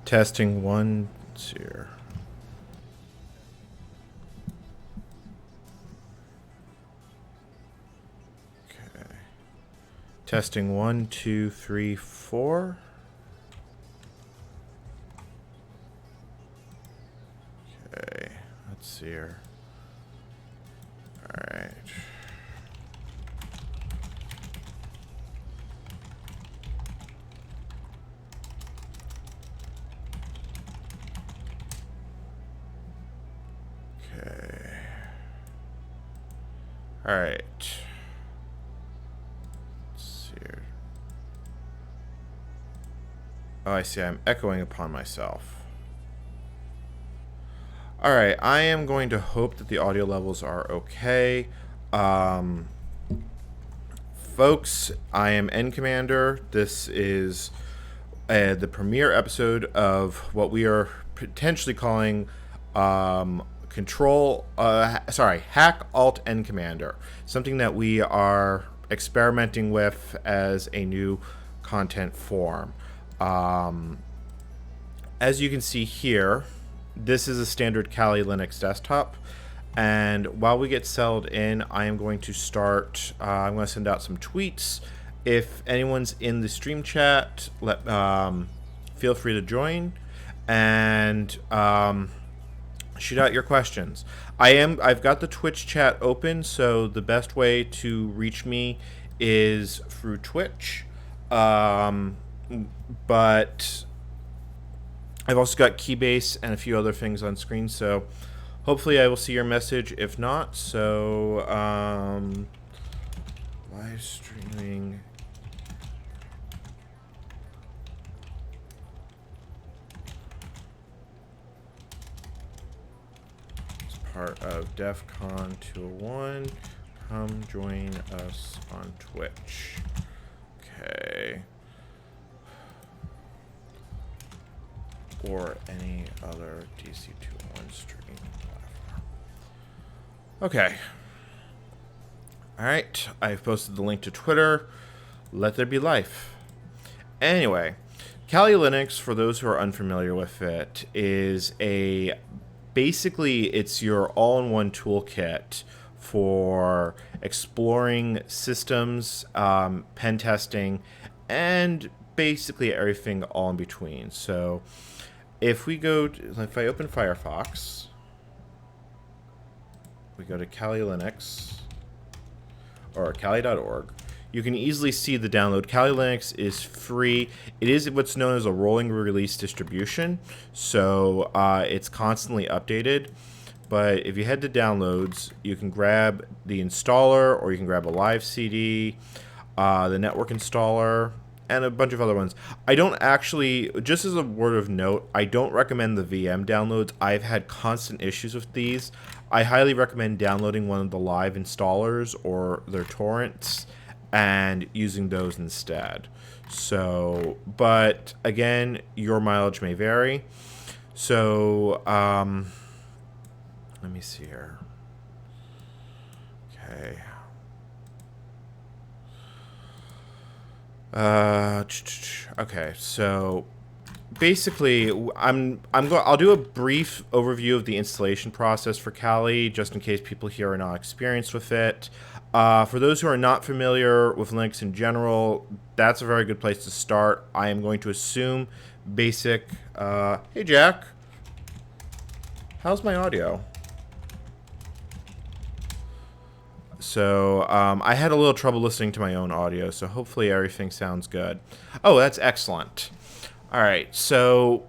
Testing 1, 0. Okay. Testing 1, 2, 3, 4. Okay, let's see here. All right. Okay. All right. Let's see here. Oh, I see. I'm echoing upon myself. All right. I am going to hope that the audio levels are okay. Folks, I am NCommander. This is the premiere episode of what we are potentially calling HACK-ALT-NCommander, something that we are experimenting with as a new content form. As you can see here, this is a standard Kali Linux desktop. And while we get settled in, I am going to start, I'm going to send out some tweets. If anyone's in the stream chat, feel free to join and shoot out your questions. I've got the Twitch chat open, so the best way to reach me is through Twitch. But I've also got Keybase and a few other things on screen, so hopefully I will see your message. If not, so live streaming. It's part of DEF CON 201. Come join us on Twitch. Okay. Or any other DC201 stream platform. Okay. Alright, I've posted the link to Twitter. Let there be life. Anyway, Kali Linux, for those who are unfamiliar with it, is basically it's your all-in-one toolkit for exploring systems, pen testing, and basically everything all in between. So if I open Firefox, we go to Kali Linux or Kali.org, you can easily see the download. Kali Linux is free. It is what's known as a rolling release distribution, so it's constantly updated. But if you head to downloads, you can grab the installer, or you can grab a live CD, the network installer, and a bunch of other ones. I don't actually, just as a word of note, I don't recommend the VM downloads. I've had constant issues with these. I highly recommend downloading one of the live installers or their torrents and using those instead. So, but again, your mileage may vary. So, let me see here. Okay. Okay, so basically I'll do a brief overview of the installation process for Kali, just in case people here are not experienced with it. For those who are not familiar with Linux in general, that's a very good place to start. I am going to assume basic. Hey Jack, how's my audio? So I had a little trouble listening to my own audio, so hopefully everything sounds good. Oh, that's excellent. All right, so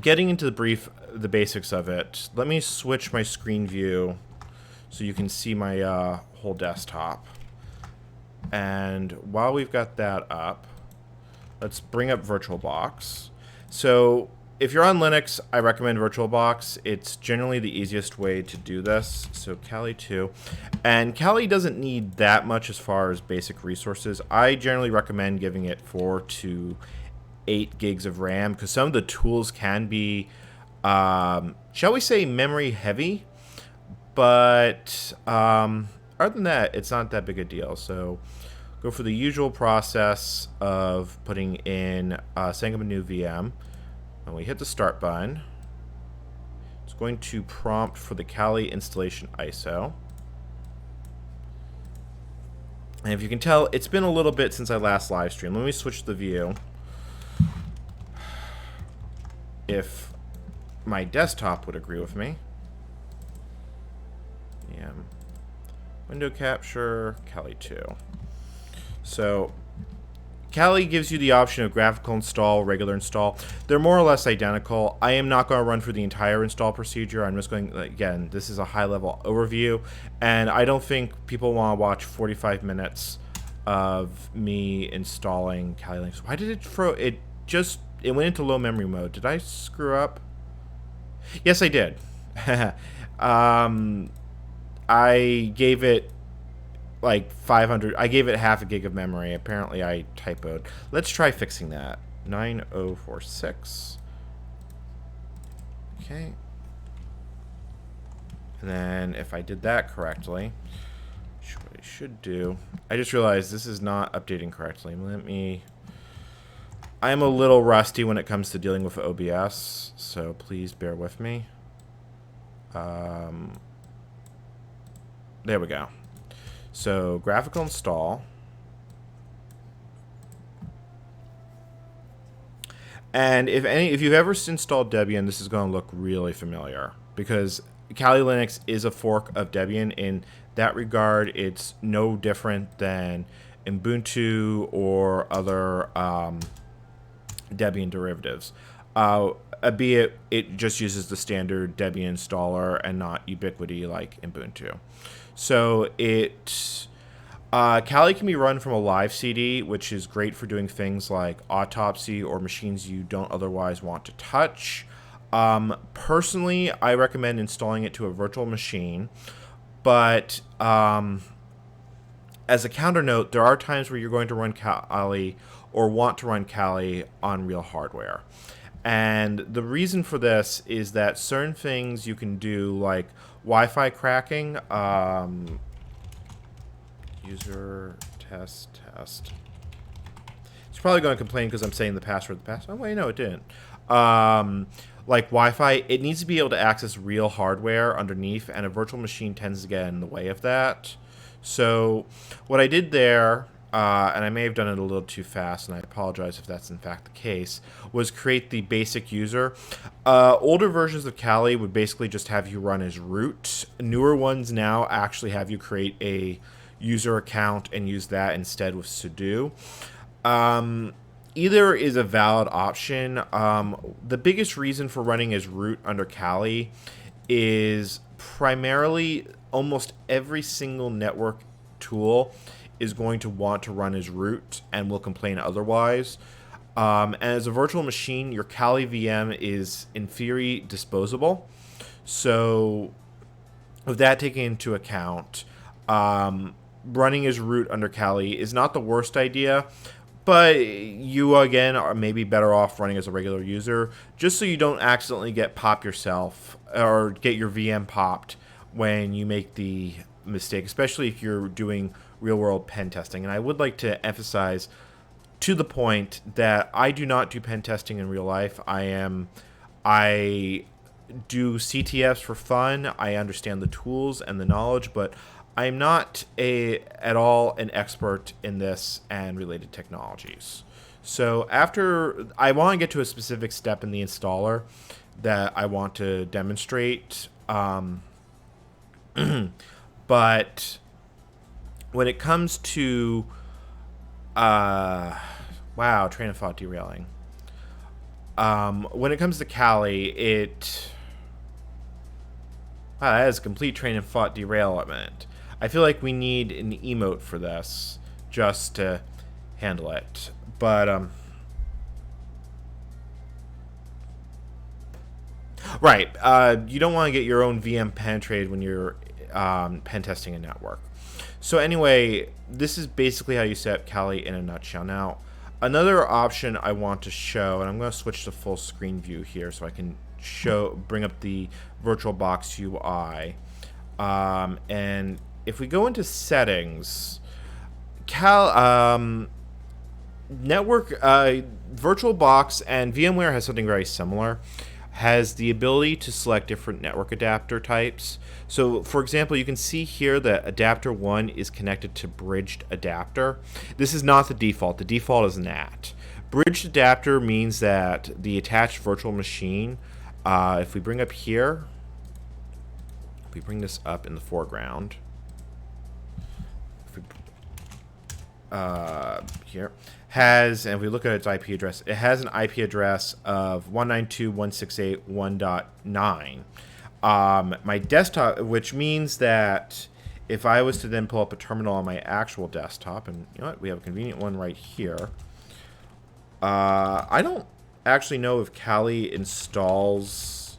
getting into the basics of it, let me switch my screen view so you can see my whole desktop. And while we've got that up, let's bring up VirtualBox. So if you're on Linux, I recommend VirtualBox. It's generally the easiest way to do this. So Kali 2. And Kali doesn't need that much as far as basic resources. I generally recommend giving it 4 to 8 gigs of RAM, because some of the tools can be, shall we say, memory heavy. But other than that, it's not that big a deal. So go for the usual process of putting in, setting up a new VM. When we hit the start button, it's going to prompt for the Kali installation ISO. And if you can tell, it's been a little bit since I last live streamed. Let me switch the view. If my desktop would agree with me. Yeah. Window capture, Kali 2. So, Kali gives you the option of graphical install, regular install. They're more or less identical. I am not going to run through the entire install procedure. I'm just going, again, this is a high-level overview, and I don't think people want to watch 45 minutes of me installing Kali Linux. Why did it throw it? It went into low memory mode. Did I screw up? Yes, I did. I gave it like 500. I gave it half a gig of memory. Apparently, I typoed. Let's try fixing that. 9046. Okay. And then if I did that correctly, what I should do. I just realized this is not updating correctly. I'm a little rusty when it comes to dealing with OBS, so please bear with me. There we go. So, graphical install. And if you've ever installed Debian, this is going to look really familiar, because Kali Linux is a fork of Debian. In that regard, it's no different than Ubuntu or other Debian derivatives. Albeit it just uses the standard Debian installer and not Ubiquity like Ubuntu. So Kali can be run from a live CD, which is great for doing things like autopsy or machines you don't otherwise want to touch. Personally, I recommend installing it to a virtual machine, but as a counter note, there are times where you're going to run Kali or want to run Kali on real hardware. And the reason for this is that certain things you can do, like Wi-Fi cracking, user test. It's probably going to complain because I'm saying the password. Oh, wait, no, it didn't. Like Wi-Fi, it needs to be able to access real hardware underneath, and a virtual machine tends to get in the way of that. So what I did there, and I may have done it a little too fast, and I apologize if that's in fact the case, was create the basic user. Older versions of Kali would basically just have you run as root. Newer ones now actually have you create a user account and use that instead with sudo. Either is a valid option. The biggest reason for running as root under Kali is primarily almost every single network tool is going to want to run as root and will complain otherwise. And as a virtual machine, your Kali VM is in theory disposable. So with that taken into account, running as root under Kali is not the worst idea, but you again are maybe better off running as a regular user, just so you don't accidentally get pop yourself or get your VM popped when you make the mistake, especially if you're doing real-world pen testing. And I would like to emphasize to the point that I do not do pen testing in real life. I do CTFs for fun. I understand the tools and the knowledge, but I'm not at all an expert in this and related technologies. So after I want to get to a specific step in the installer that I want to demonstrate, but when it comes to wow, train of thought derailing. When it comes to Kali, wow, that is a complete train of thought derailment. I feel like we need an emote for this just to handle it. But right, you don't want to get your own VM penetrated when you're pen testing a network. So anyway, this is basically how you set up Kali in a nutshell. Now, another option I want to show, and I'm going to switch to full screen view here so I can bring up the VirtualBox UI. And if we go into settings, network, VirtualBox and VMware has something very similar. Has the ability to select different network adapter types. So, for example, you can see here that adapter 1 is connected to bridged adapter. This is not the default. The default is NAT. Bridged adapter means that the attached virtual machine, if we bring up here, if we bring this up in the foreground, if we, here, has, and if we look at its IP address, it has an IP address of 192.168.1.9. My desktop, which means that if I was to then pull up a terminal on my actual desktop, and you know what, we have a convenient one right here. I don't actually know if Kali installs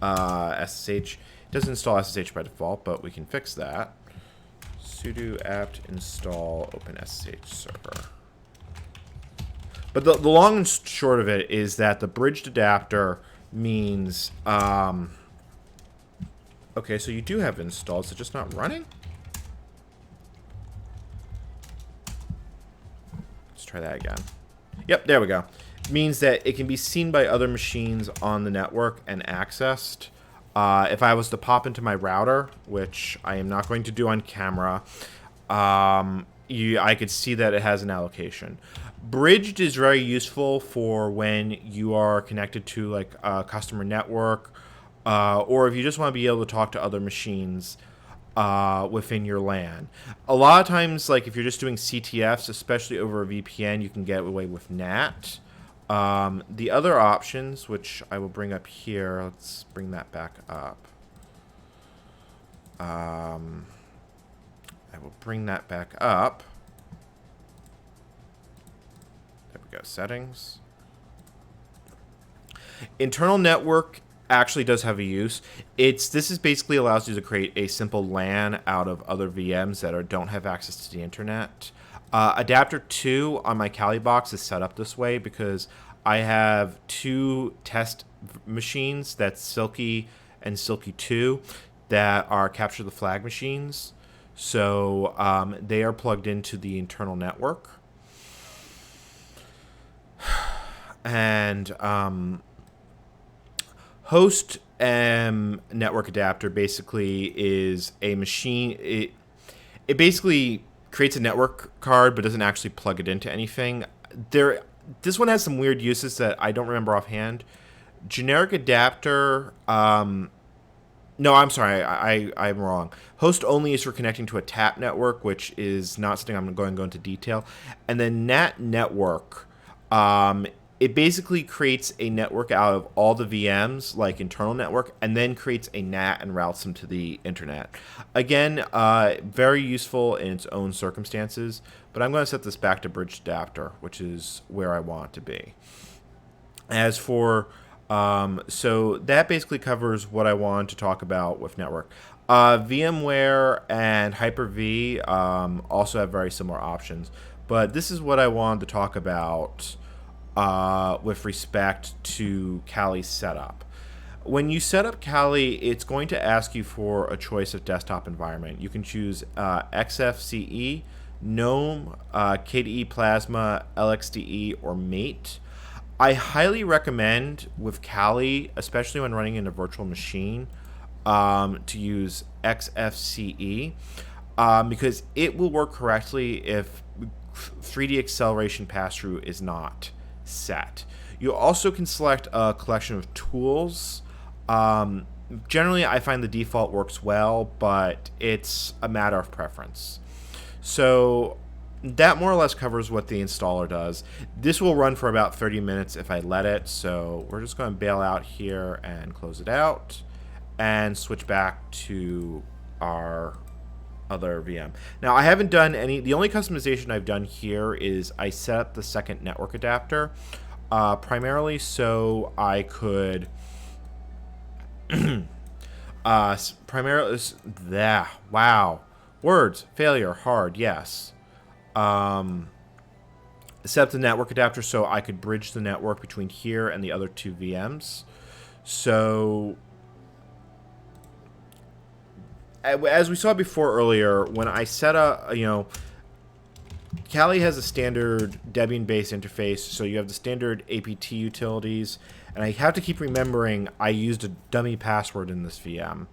SSH. It doesn't install SSH by default, but we can fix that. Sudo apt install OpenSSH server. But the long and short of it is that the bridged adapter means... okay, so you do have it installed. Is it just not running? Let's try that again. Yep, there we go. It means that it can be seen by other machines on the network and accessed. If I was to pop into my router, which I am not going to do on camera, I could see that it has an allocation. Bridged is very useful for when you are connected to like a customer network, or if you just want to be able to talk to other machines within your LAN. A lot of times, like if you're just doing CTFs, especially over a VPN, you can get away with NAT. The other options, which I will bring up here, let's bring that back up. I will bring that back up. There we go, settings. Internal network actually does have a use. This is basically allows you to create a simple LAN out of other VMs that don't have access to the internet. Adapter 2 on my Kali box is set up this way because I have 2 test machines, that's Silky and Silky 2, that are capture the flag machines. So they are plugged into the internal network. And host network adapter basically is a machine. It basically creates a network card but doesn't actually plug it into anything. This one has some weird uses that I don't remember offhand. Generic adapter. No, I'm sorry. I'm wrong. Host only is for connecting to a TAP network, which is not something I'm going to go into detail. And then NAT network. It basically creates a network out of all the VMs, like internal network, and then creates a NAT and routes them to the internet. Again, very useful in its own circumstances, but I'm going to set this back to bridge adapter, which is where I want it to be. As for, so that basically covers what I wanted to talk about with network. VMware and Hyper-V also have very similar options, but this is what I wanted to talk about with respect to Kali's setup. When you set up Kali, it's going to ask you for a choice of desktop environment. You can choose XFCE, GNOME, KDE Plasma, LXDE, or Mate. I highly recommend with Kali, especially when running in a virtual machine, to use XFCE because it will work correctly if 3D acceleration pass-through is not set. You also can select a collection of tools. Generally, I find the default works well, but it's a matter of preference. So that more or less covers what the installer does. This will run for about 30 minutes if I let it, so we're just going to bail out here and close it out and switch back to our other VM. Now, I haven't done the only customization I've done here is I set up the second network adapter, primarily so I could, wow, words, failure, hard, yes. Set up the network adapter so I could bridge the network between here and the other 2 VMs. So as we saw before earlier, when I set up, Kali has a standard Debian-based interface, so you have the standard APT utilities, and I have to keep remembering I used a dummy password in this VM.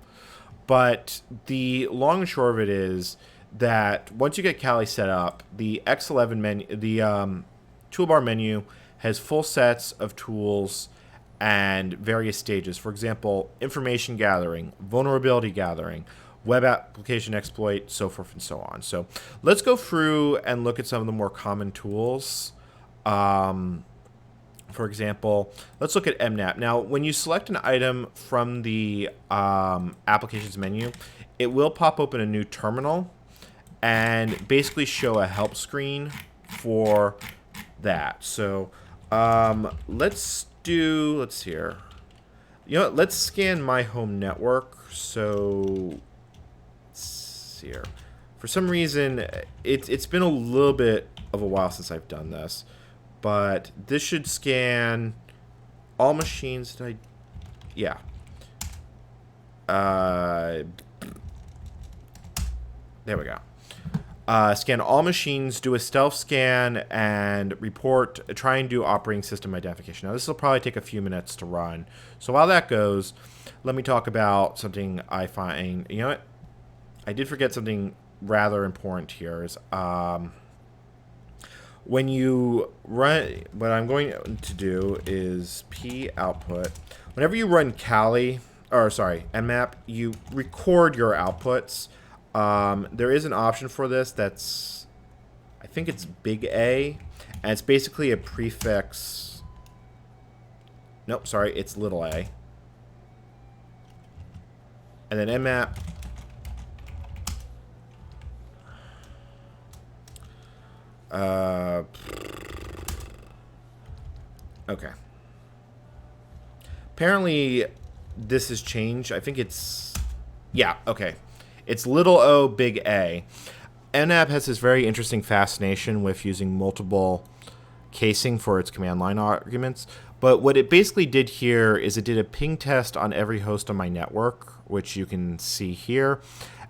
But the long and short of it is that once you get Kali set up, the X11 menu, the toolbar menu has full sets of tools and various stages. For example, information gathering, vulnerability gathering, web application exploit, so forth and so on. So let's go through and look at some of the more common tools. For example, let's look at MNAP. Now, when you select an item from the applications menu, it will pop open a new terminal and basically show a help screen for that. So let's see here. You know what? Let's scan my home network. So here. For some reason, it's been a little bit of a while since I've done this, but this should scan all machines. Yeah. There we go. Scan all machines, do a stealth scan, and report. Try and do operating system identification. Now, this will probably take a few minutes to run. So while that goes, let me talk about something I find. You know what? I did forget something rather important here. Is when you run, what I'm going to do is p output. Whenever you run Nmap, you record your outputs. There is an option for this that's, I think it's big A, and it's basically a prefix. Nope, sorry, it's little a. And then Nmap. Okay. Apparently, this has changed. I think it's... Yeah, okay. It's little o, big A. NAB has this very interesting fascination with using multiple casing for its command line arguments. But what it basically did here is it did a ping test on every host on my network, which you can see here.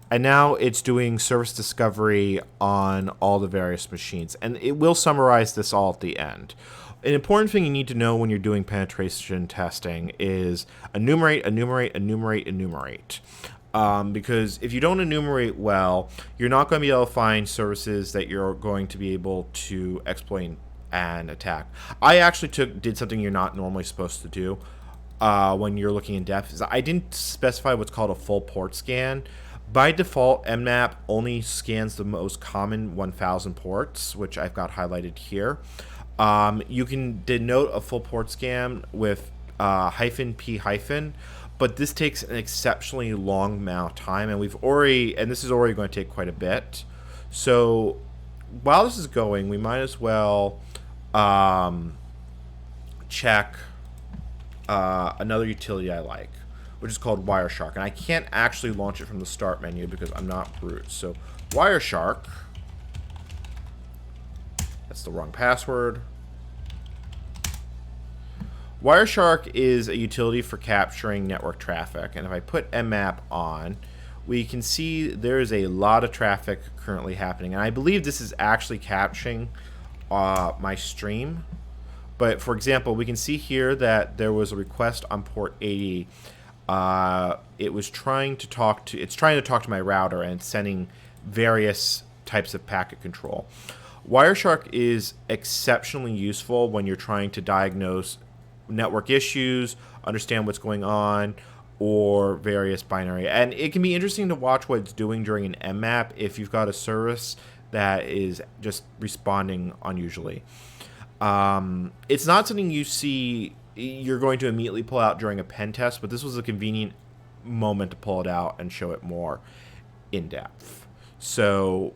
And now it's doing service discovery on all the various machines. And it will summarize this all at the end. An important thing you need to know when you're doing penetration testing is enumerate. Because if you don't enumerate well, you're not going to be able to find services that you're going to be able to exploit and attack. I actually did something you're not normally supposed to do when you're looking in depth. Is I didn't specify what's called a full port scan. By default, MNAP only scans the most common 1,000 ports, which I've got highlighted here. You can denote a full port scan with -p-, but this takes an exceptionally long amount of time, and this is already going to take quite a bit. So while this is going, we might as well check another utility I like, which is called Wireshark. And I can't actually launch it from the start menu because I'm not root. So Wireshark, that's the wrong password. Wireshark is a utility for capturing network traffic. And if I put Nmap on, we can see there's a lot of traffic currently happening. And I believe this is actually capturing my stream. But for example, we can see here that there was a request on port 80. It's trying to talk to my router, and it's sending various types of packet control. Wireshark is exceptionally useful when you're trying to diagnose network issues, understand what's going on, or various binary. And it can be interesting to watch what it's doing during an Nmap if you've got a service that is just responding unusually. It's not something you're going to immediately pull out during a pen test, but this was a convenient moment to pull it out and show it more in depth. So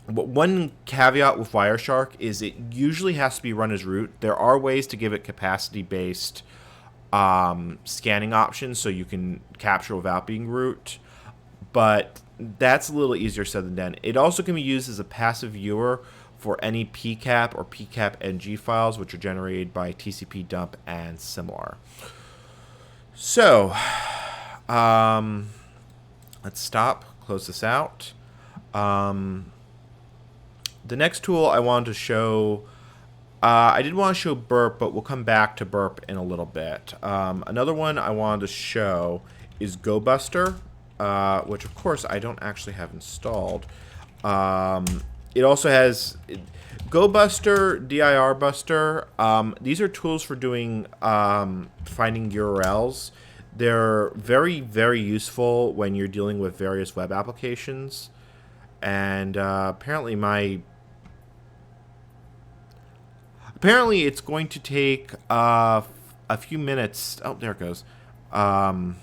one caveat with Wireshark is it usually has to be run as root. There are ways to give it capacity-based scanning options so you can capture without being root, but that's a little easier said than done. It also can be used as a passive viewer for any PCAP or PCAP-NG files, which are generated by TCP dump and similar. So, let's stop, close this out. The next tool I wanted to show, I did want to show burp, but we'll come back to burp in a little bit. Another one I wanted to show is GoBuster, which of course I don't actually have installed. It also has GoBuster, DIR Buster. These are tools for doing finding URLs. They're very, very useful when you're dealing with various web applications. And apparently it's going to take a few minutes. Oh, there it goes. To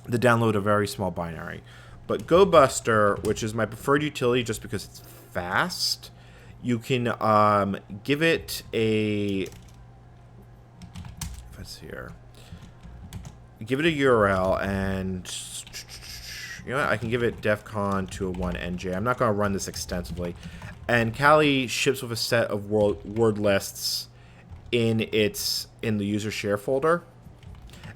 download a very small binary. But GoBuster, which is my preferred utility just because it's fast, you can give it a... Let's see here. Give it a URL, and you know what? I can give it defcon 201nj. I'm not going to run this extensively. And Kali ships with a set of word lists in the user share folder.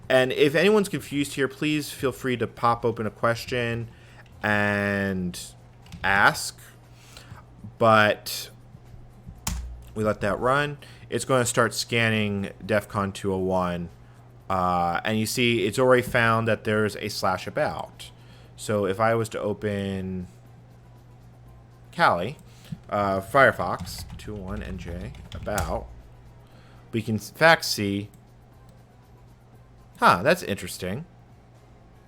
And if anyone's confused here, please feel free to pop open a question and ask. But we let that run. It's going to start scanning defcon 201. And you see it's already found that there's a /about. So if I was to open Kali, Firefox 201nj about, we can in fact see, that's interesting.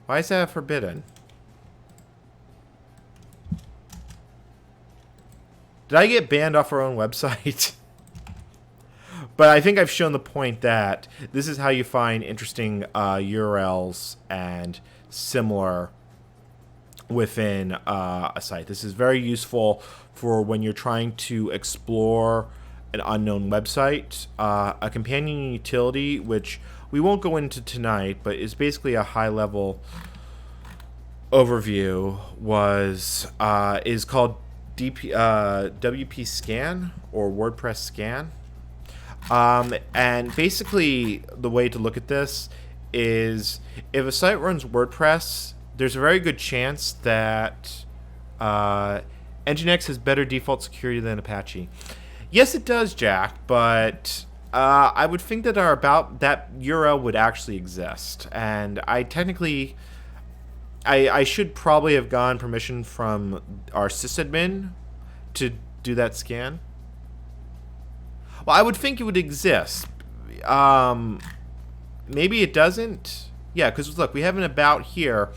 Why is that forbidden? Did I get banned off our own website? But I think I've shown the point that this is how you find interesting URLs and similar within a site. This is very useful for when you're trying to explore an unknown website. A companion utility, which we won't go into tonight, but is basically a high-level overview, is called WP Scan or WordPress Scan. And basically, the way to look at this is if a site runs WordPress, there's a very good chance that Nginx has better default security than Apache. Yes, it does, Jack, but I would think that that URL would actually exist. And I should probably have gotten permission from our sysadmin to do that scan. Well, I would think it would exist. Maybe it doesn't. Yeah, because look, we have an about here.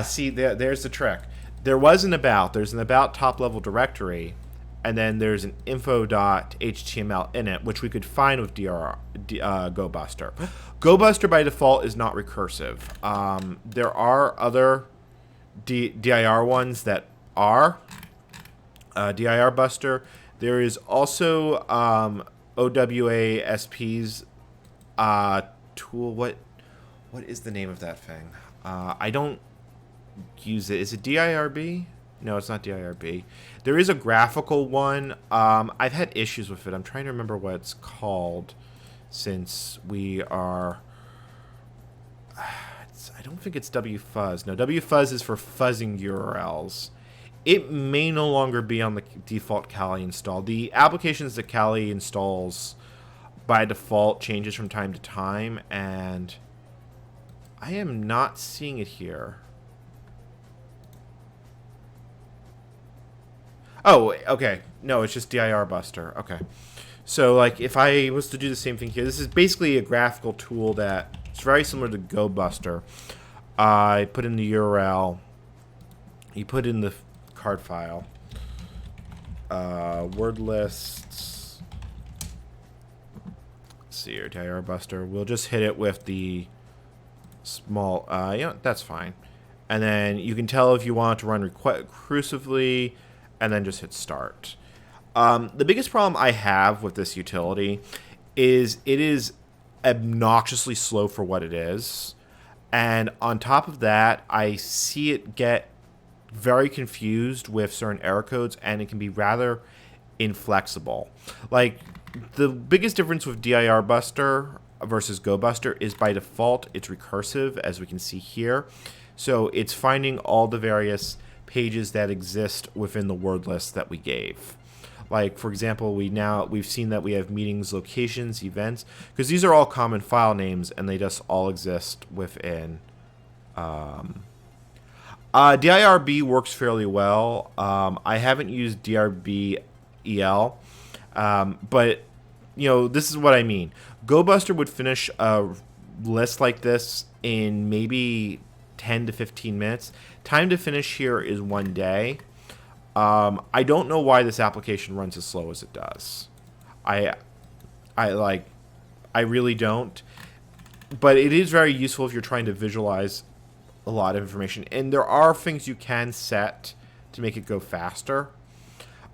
See, there's the trick. There was an about. There's an about top-level directory, and then there's an info.html in it, which we could find with GoBuster. GoBuster by default is not recursive. There are other DIR ones that are. DIR Buster. There is also OWASP's tool. What is the name of that thing? I don't use it. Is it DIRB? No, it's not DIRB. There is a graphical one. I've had issues with it. I'm trying to remember what it's called since we are... I don't think it's WFuzz. No, WFuzz is for fuzzing URLs. It may no longer be on the default Kali install. The applications that Kali installs by default changes from time to time, and I am not seeing it here. Oh, okay. No, it's just DIR Buster. Okay. So, like, if I was to do the same thing here, this is basically a graphical tool that it's very similar to GoBuster. I put in the URL. You put in the card file. Word lists. Let's see here, DIR Buster. We'll just hit it with the small, that's fine. And then you can tell if you want to run recursively, and then just hit start. The biggest problem I have with this utility is it is obnoxiously slow for what it is. And on top of that, I see it get very confused with certain error codes, and it can be rather inflexible. Like, the biggest difference with DIR Buster versus GoBuster is by default it's recursive, as we can see here. So it's finding all the various pages that exist within the word list that we gave. Like, for example, we've seen that we have meetings, locations, events, because these are all common file names, and they just all exist within. DIRB works fairly well. I haven't used DIRB EL, but this is what I mean. GoBuster would finish a list like this in maybe 10 to 15 minutes. Time to finish here is 1 day. I don't know why this application runs as slow as it does. I really don't. But it is very useful if you're trying to visualize a lot of information. And there are things you can set to make it go faster.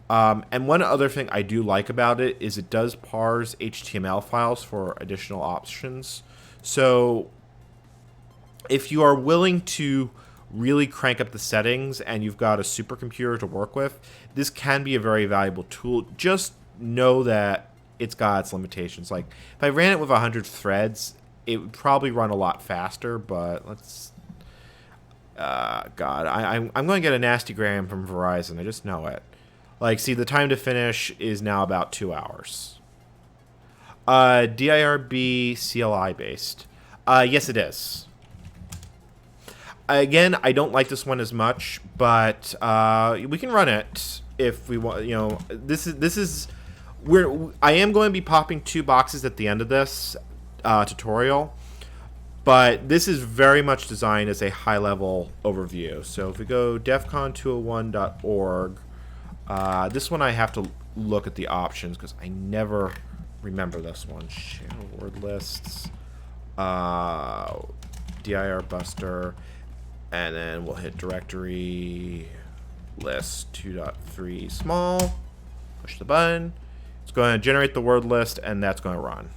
And one other thing I do like about it is it does parse HTML files for additional options. So if you are willing to really crank up the settings and you've got a supercomputer to work with, this can be a very valuable tool. Just know that it's got its limitations. Like, if I ran it with 100 threads, it would probably run a lot faster, but let's... God, I'm going to get a nasty gram from Verizon. I just know it. Like, see, the time to finish is now about 2 hours. DIRB CLI based. Yes, it is. Again, I don't like this one as much, but we can run it if we want. This is where I am going to be popping 2 boxes at the end of this tutorial, but this is very much designed as a high-level overview. So if we go defcon201.org, this one I have to look at the options because I never remember this one. Share word lists, dir buster. And then we'll hit directory list 2.3 small. Push the button. It's going to generate the word list, and that's going to run.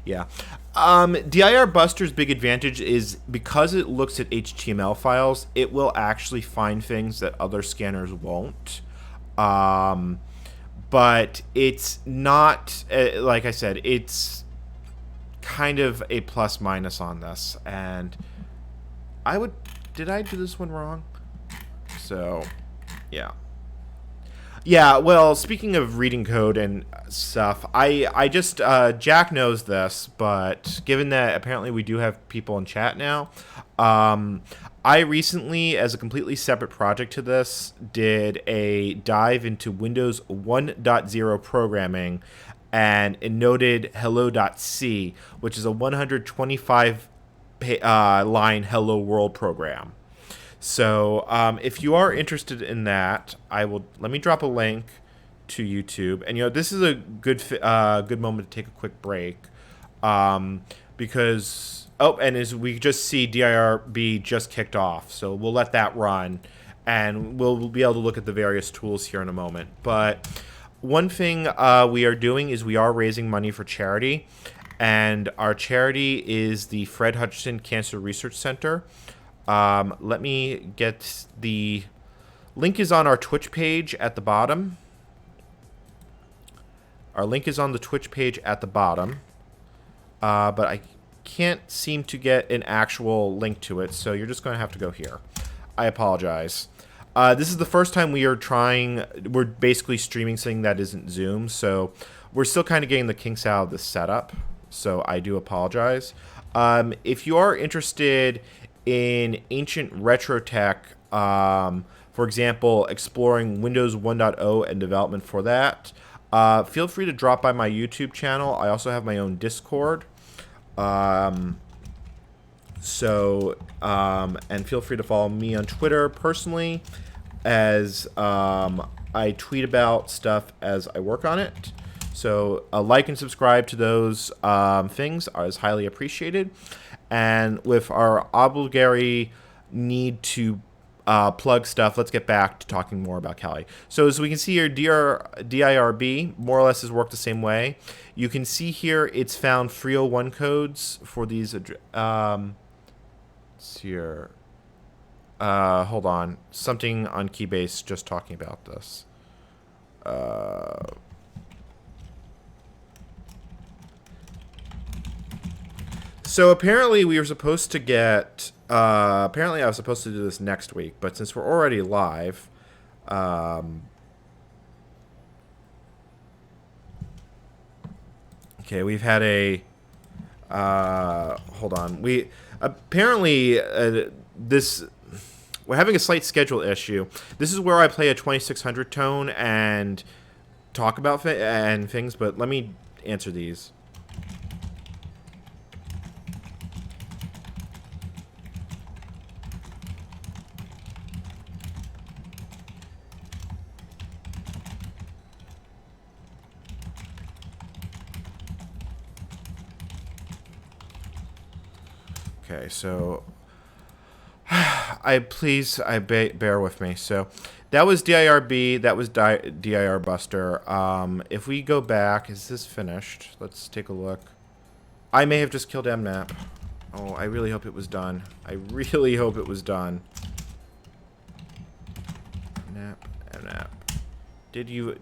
Yeah. dir buster's big advantage is because it looks at HTML files, it will actually find things that other scanners won't. But it's not, like I said, it's kind of a plus minus on this. And did I do this one wrong? So, yeah. Yeah, well, speaking of reading code and stuff, I just, Jack knows this, but given that apparently we do have people in chat now, I recently, as a completely separate project to this, did a dive into Windows 1.0 programming, and it noted hello.c, which is a 125 line hello world program. So if you are interested in that, let me drop a link to YouTube. And this is a good moment to take a quick break, because and as we just see, DIRB just kicked off, so we'll let that run, and we'll be able to look at the various tools here in a moment. But one thing we are doing is we are raising money for charity. And our charity is the Fred Hutchinson Cancer Research Center. Let me get the link is on our Twitch page at the bottom. Our link is on the Twitch page at the bottom. But I can't seem to get an actual link to it, so you're just going to have to go here. I apologize. This is the first time we're basically streaming something that isn't Zoom, so we're still kind of getting the kinks out of the setup. So I do apologize. If you are interested in ancient retro tech, for example, exploring Windows 1.0 and development for that, feel free to drop by my YouTube channel. I also have my own Discord. And feel free to follow me on Twitter personally, as I tweet about stuff as I work on it. So a like and subscribe to those things is highly appreciated. And with our obligatory need to plug stuff, let's get back to talking more about Kali. So as we can see here, DIRB more or less has worked the same way. You can see here it's found 301 codes for these. Let's see here. Hold on. Something on Keybase just talking about this. So apparently we were supposed to get. Apparently I was supposed to do this next week, but since we're already live, okay, we've had a. Hold on. We apparently this. We're having a slight schedule issue. This is where I play a 2600 tone and talk about things, but let me answer these. Okay, so bear with me. So that was DIRB, that was DIR Buster. If we go back, is this finished? Let's take a look. I may have just killed MNAP. Oh, I really hope it was done. I really hope it was done. MNAP. Did you...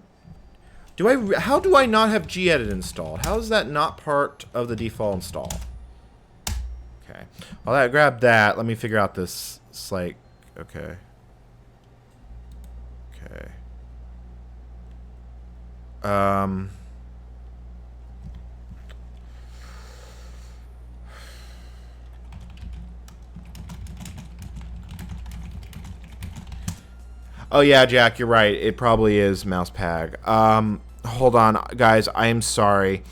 How do I not have gedit installed? How is that not part of the default install? Okay. While I grab that, let me figure out this Slate. Okay. Okay. Oh yeah, Jack, you're right. It probably is mousepad. Hold on, guys. I am sorry.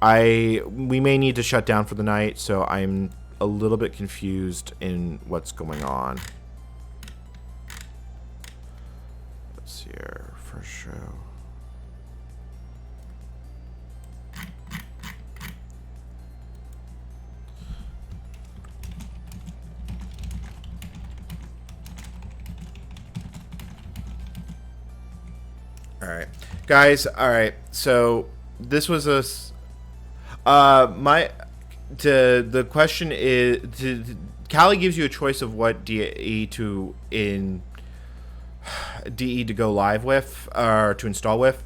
We may need to shut down for the night, so I'm a little bit confused in what's going on. Let's see here. First show. All right, guys. All right. So this was a the question is, Kali gives you a choice of what DE to go live with or to install with.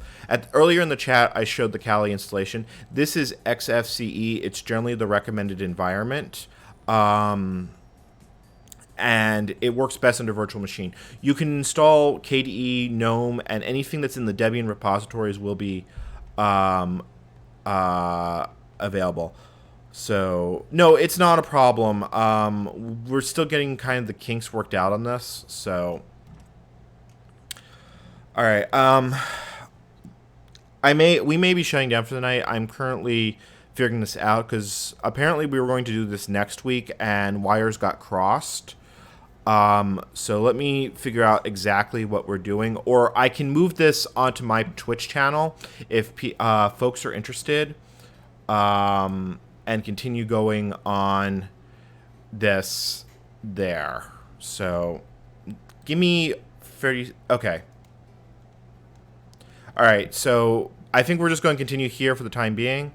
Earlier in the chat, I showed the Kali installation. This is XFCE. It's generally the recommended environment, and it works best under virtual machine. You can install KDE, GNOME, and anything that's in the Debian repositories will be available. So, no, it's not a problem. We're still getting kind of the kinks worked out on this. So, all right. We may be shutting down for the night. I'm currently figuring this out because apparently we were going to do this next week and wires got crossed. So let me figure out exactly what we're doing, or I can move this onto my Twitch channel if folks are interested. And continue going on this there. So, give me 30... Okay. Alright, so I think we're just going to continue here for the time being.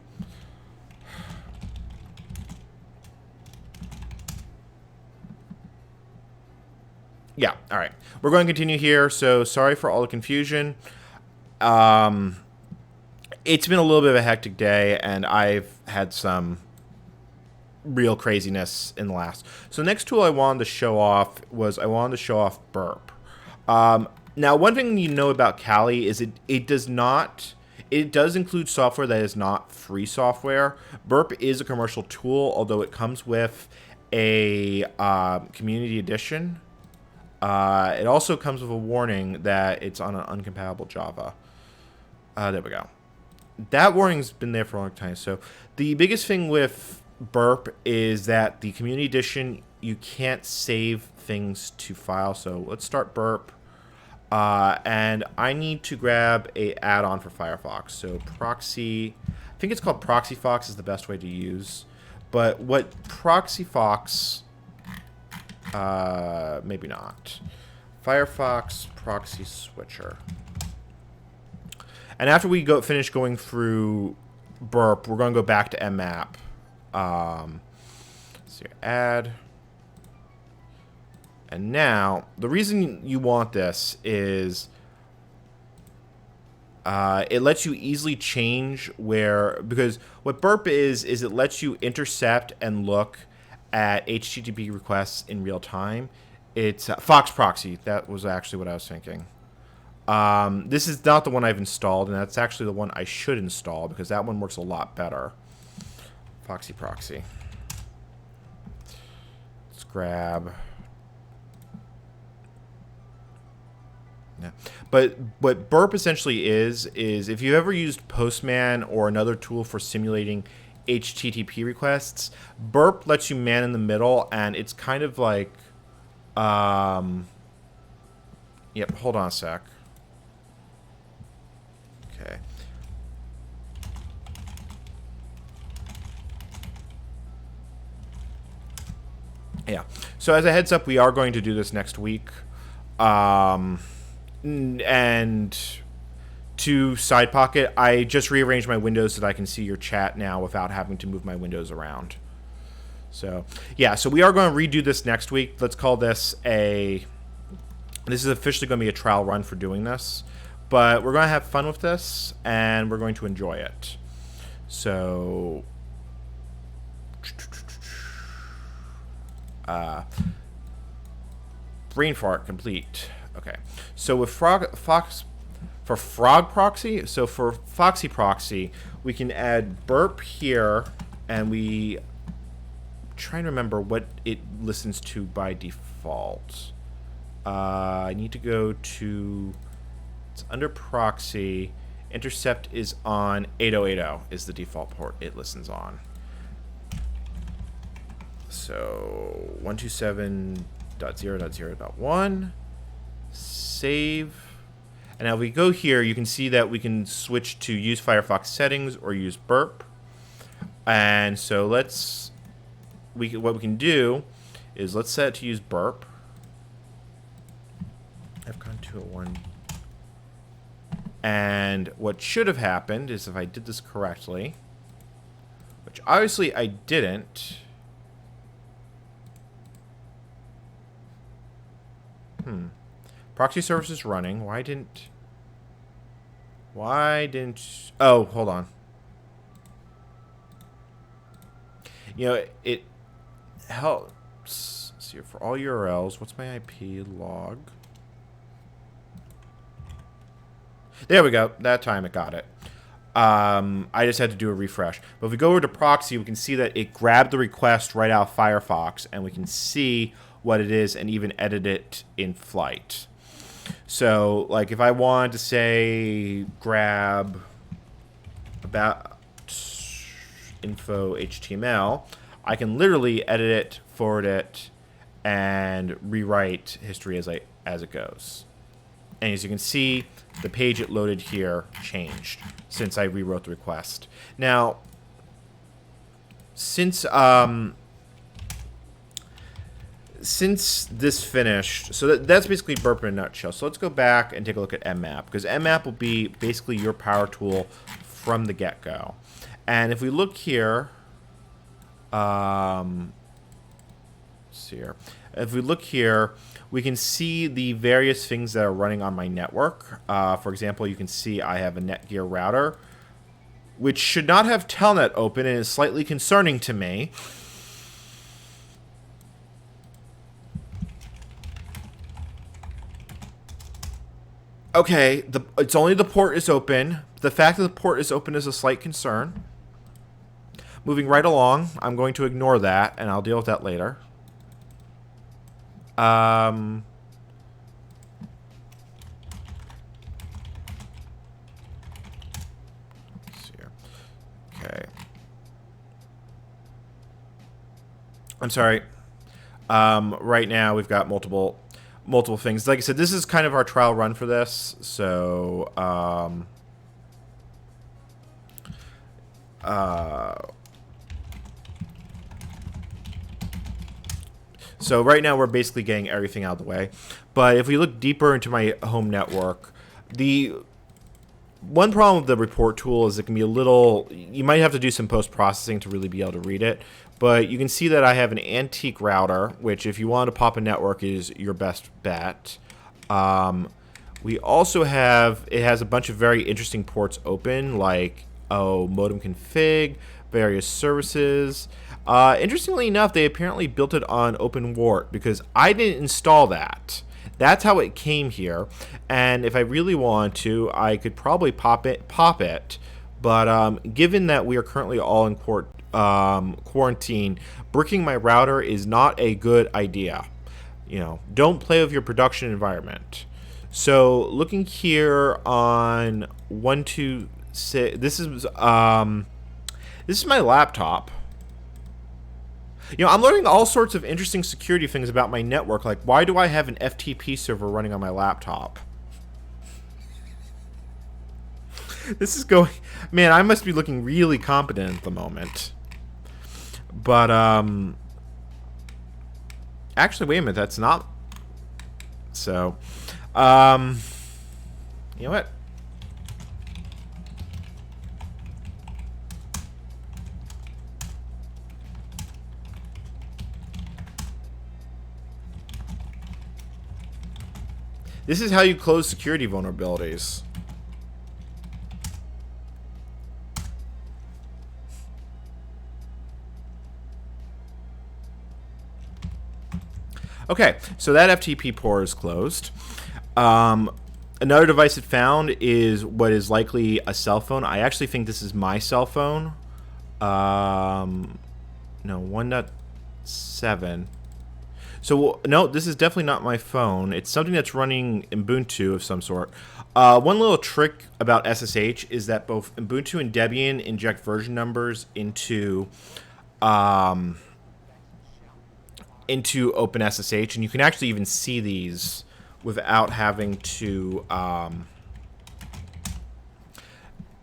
Yeah, alright. We're going to continue here, so sorry for all the confusion. It's been a little bit of a hectic day, and I've had some real craziness in the last. So the next tool I wanted to show off was Burp. Now, one thing you know about Kali is it does include software that is not free software. Burp is a commercial tool, although it comes with a community edition. It also comes with a warning that it's on an uncompatible Java. There we go. That warning's been there for a long time. So the biggest thing with Burp is that the community edition, you can't save things to file. So let's start Burp. And I need to grab a add-on for Firefox. So Proxy, I think it's called ProxyFox is the best way to use. But what ProxyFox, maybe not. Firefox Proxy Switcher. And after we finish going through Burp, we're going to go back to mmap. So add. And now, the reason you want this is It lets you easily change where, because what burp is it lets you intercept and look at HTTP requests in real time. It's Fox proxy. That was actually what I was thinking. This is not the one I've installed, and that's actually the one I should install because that one works a lot better. Foxy proxy. Let's grab. Yeah. But what burp essentially is if you've ever used Postman or another tool for simulating HTTP requests, burp lets you man in the middle, and it's kind of like, yep, hold on a sec. Okay. Yeah. So as a heads up, we are going to do this next week. And to side pocket, I just rearranged my windows so that I can see your chat now without having to move my windows around. So, yeah, so we are going to redo this next week. Let's call this this is officially going to be a trial run for doing this. But we're going to have fun with this, and we're going to enjoy it. So, brain fart complete. Okay, so with Frog proxy, so for Foxy proxy, we can add burp here, and we try and remember what it listens to by default. I need to go to, it's under proxy, intercept is on 8080 is the default port it listens on. So 127.0.0.1. Save. And now if we go here, you can see that we can switch to use Firefox settings or use burp. And so what we can do is let's set it to use burp. FCon 201. And what should have happened is if I did this correctly, which obviously I didn't. Proxy service is running. Why didn't... Oh, hold on. You know, it helps. Let's see, for all URLs, what's my IP log? There we go. That time it got it. I just had to do a refresh. But if we go over to proxy, we can see that it grabbed the request right out of Firefox, and we can see what it is and even edit it in flight. So, like, if I wanted to say grab about info HTML, I can literally edit it, forward it, and rewrite history as it goes. And as you can see, the page it loaded here changed since I rewrote the request. Now, since this finished, so that's basically burp in a nutshell. So let's go back and take a look at mmap, because mmap will be basically your power tool from the get-go. And if we look here, let's see here. If we look here, we can see the various things that are running on my network. For example, you can see I have a Netgear router, which should not have Telnet open and is slightly concerning to me. Okay, it's only the port is open. The fact that the port is open is a slight concern. Moving right along, I'm going to ignore that, and I'll deal with that later. Let's see here. Okay. I'm sorry. Right now we've got multiple things. Like I said, this is kind of our trial run for this. So, so right now we're basically getting everything out of the way. But if we look deeper into my home network, the one problem with the report tool is it can be a little, you might have to do some post-processing to really be able to read it. But you can see that I have an antique router, which if you want to pop a network is your best bet. We also have, it has a bunch of very interesting ports open, like, modem config, various services. Interestingly enough, they apparently built it on OpenWart because I didn't install that. That's how it came here. And if I really want to, I could probably pop it. But given that we are currently all in quarantine, bricking my router is not a good idea. You know, don't play with your production environment. So looking here on 126, this is my laptop. You know, I'm learning all sorts of interesting security things about my network. Like, why do I have an FTP server running on my laptop? This is going... Man, I must be looking really competent at the moment. But, actually, wait a minute. That's not... So, you know what? This is how you close security vulnerabilities. Okay, so that FTP port is closed. Another device it found is what is likely a cell phone. I actually think this is my cell phone. No, 1.7. So, no, this is definitely not my phone. It's something that's running Ubuntu of some sort. One little trick about SSH is that both Ubuntu and Debian inject version numbers into OpenSSH, and you can actually even see these without having to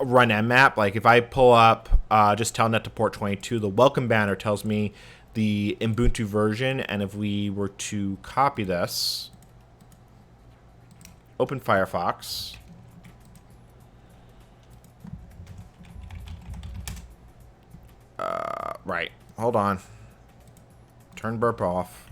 run mmap. Like, if I pull up just telnet to port 22, the welcome banner tells me the Ubuntu version, and if we were to copy this, open Firefox, right, hold on, turn burp off.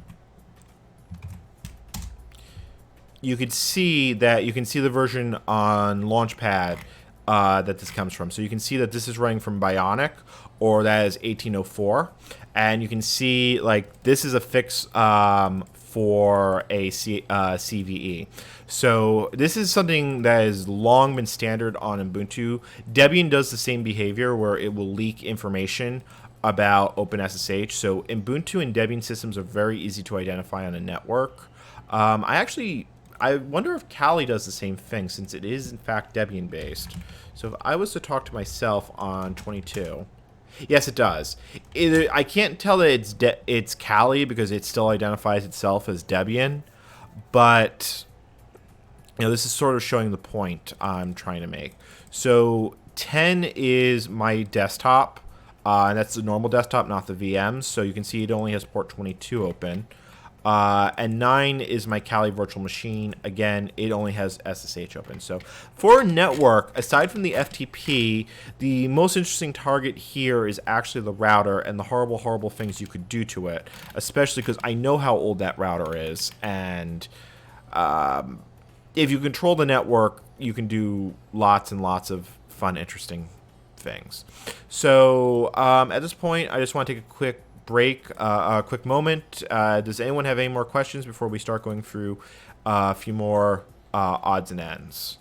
You could see that, you can see the version on Launchpad that this comes from. So you can see that this is running from Bionic, or that is 1804. And you can see, like, this is a fix for a CVE. So this is something that has long been standard on Ubuntu. Debian does the same behavior where it will leak information about OpenSSH. So Ubuntu and Debian systems are very easy to identify on a network. I wonder if Kali does the same thing, since it is in fact Debian based. So if I was to talk to myself on 22, yes, it does. I can't tell that it's Kali because it still identifies itself as Debian, but you know, this is sort of showing the point I'm trying to make. So 10 is my desktop, and that's the normal desktop, not the VMs. So you can see it only has port 22 open. And 9 is my Kali virtual machine. Again, it only has SSH open. So for a network, aside from the FTP, the most interesting target here is actually the router and the horrible, horrible things you could do to it, especially because I know how old that router is. And if you control the network, you can do lots and lots of fun, interesting things. So at this point, I just want to take a quick break, a quick moment. Does anyone have any more questions before we start going through a few more odds and ends?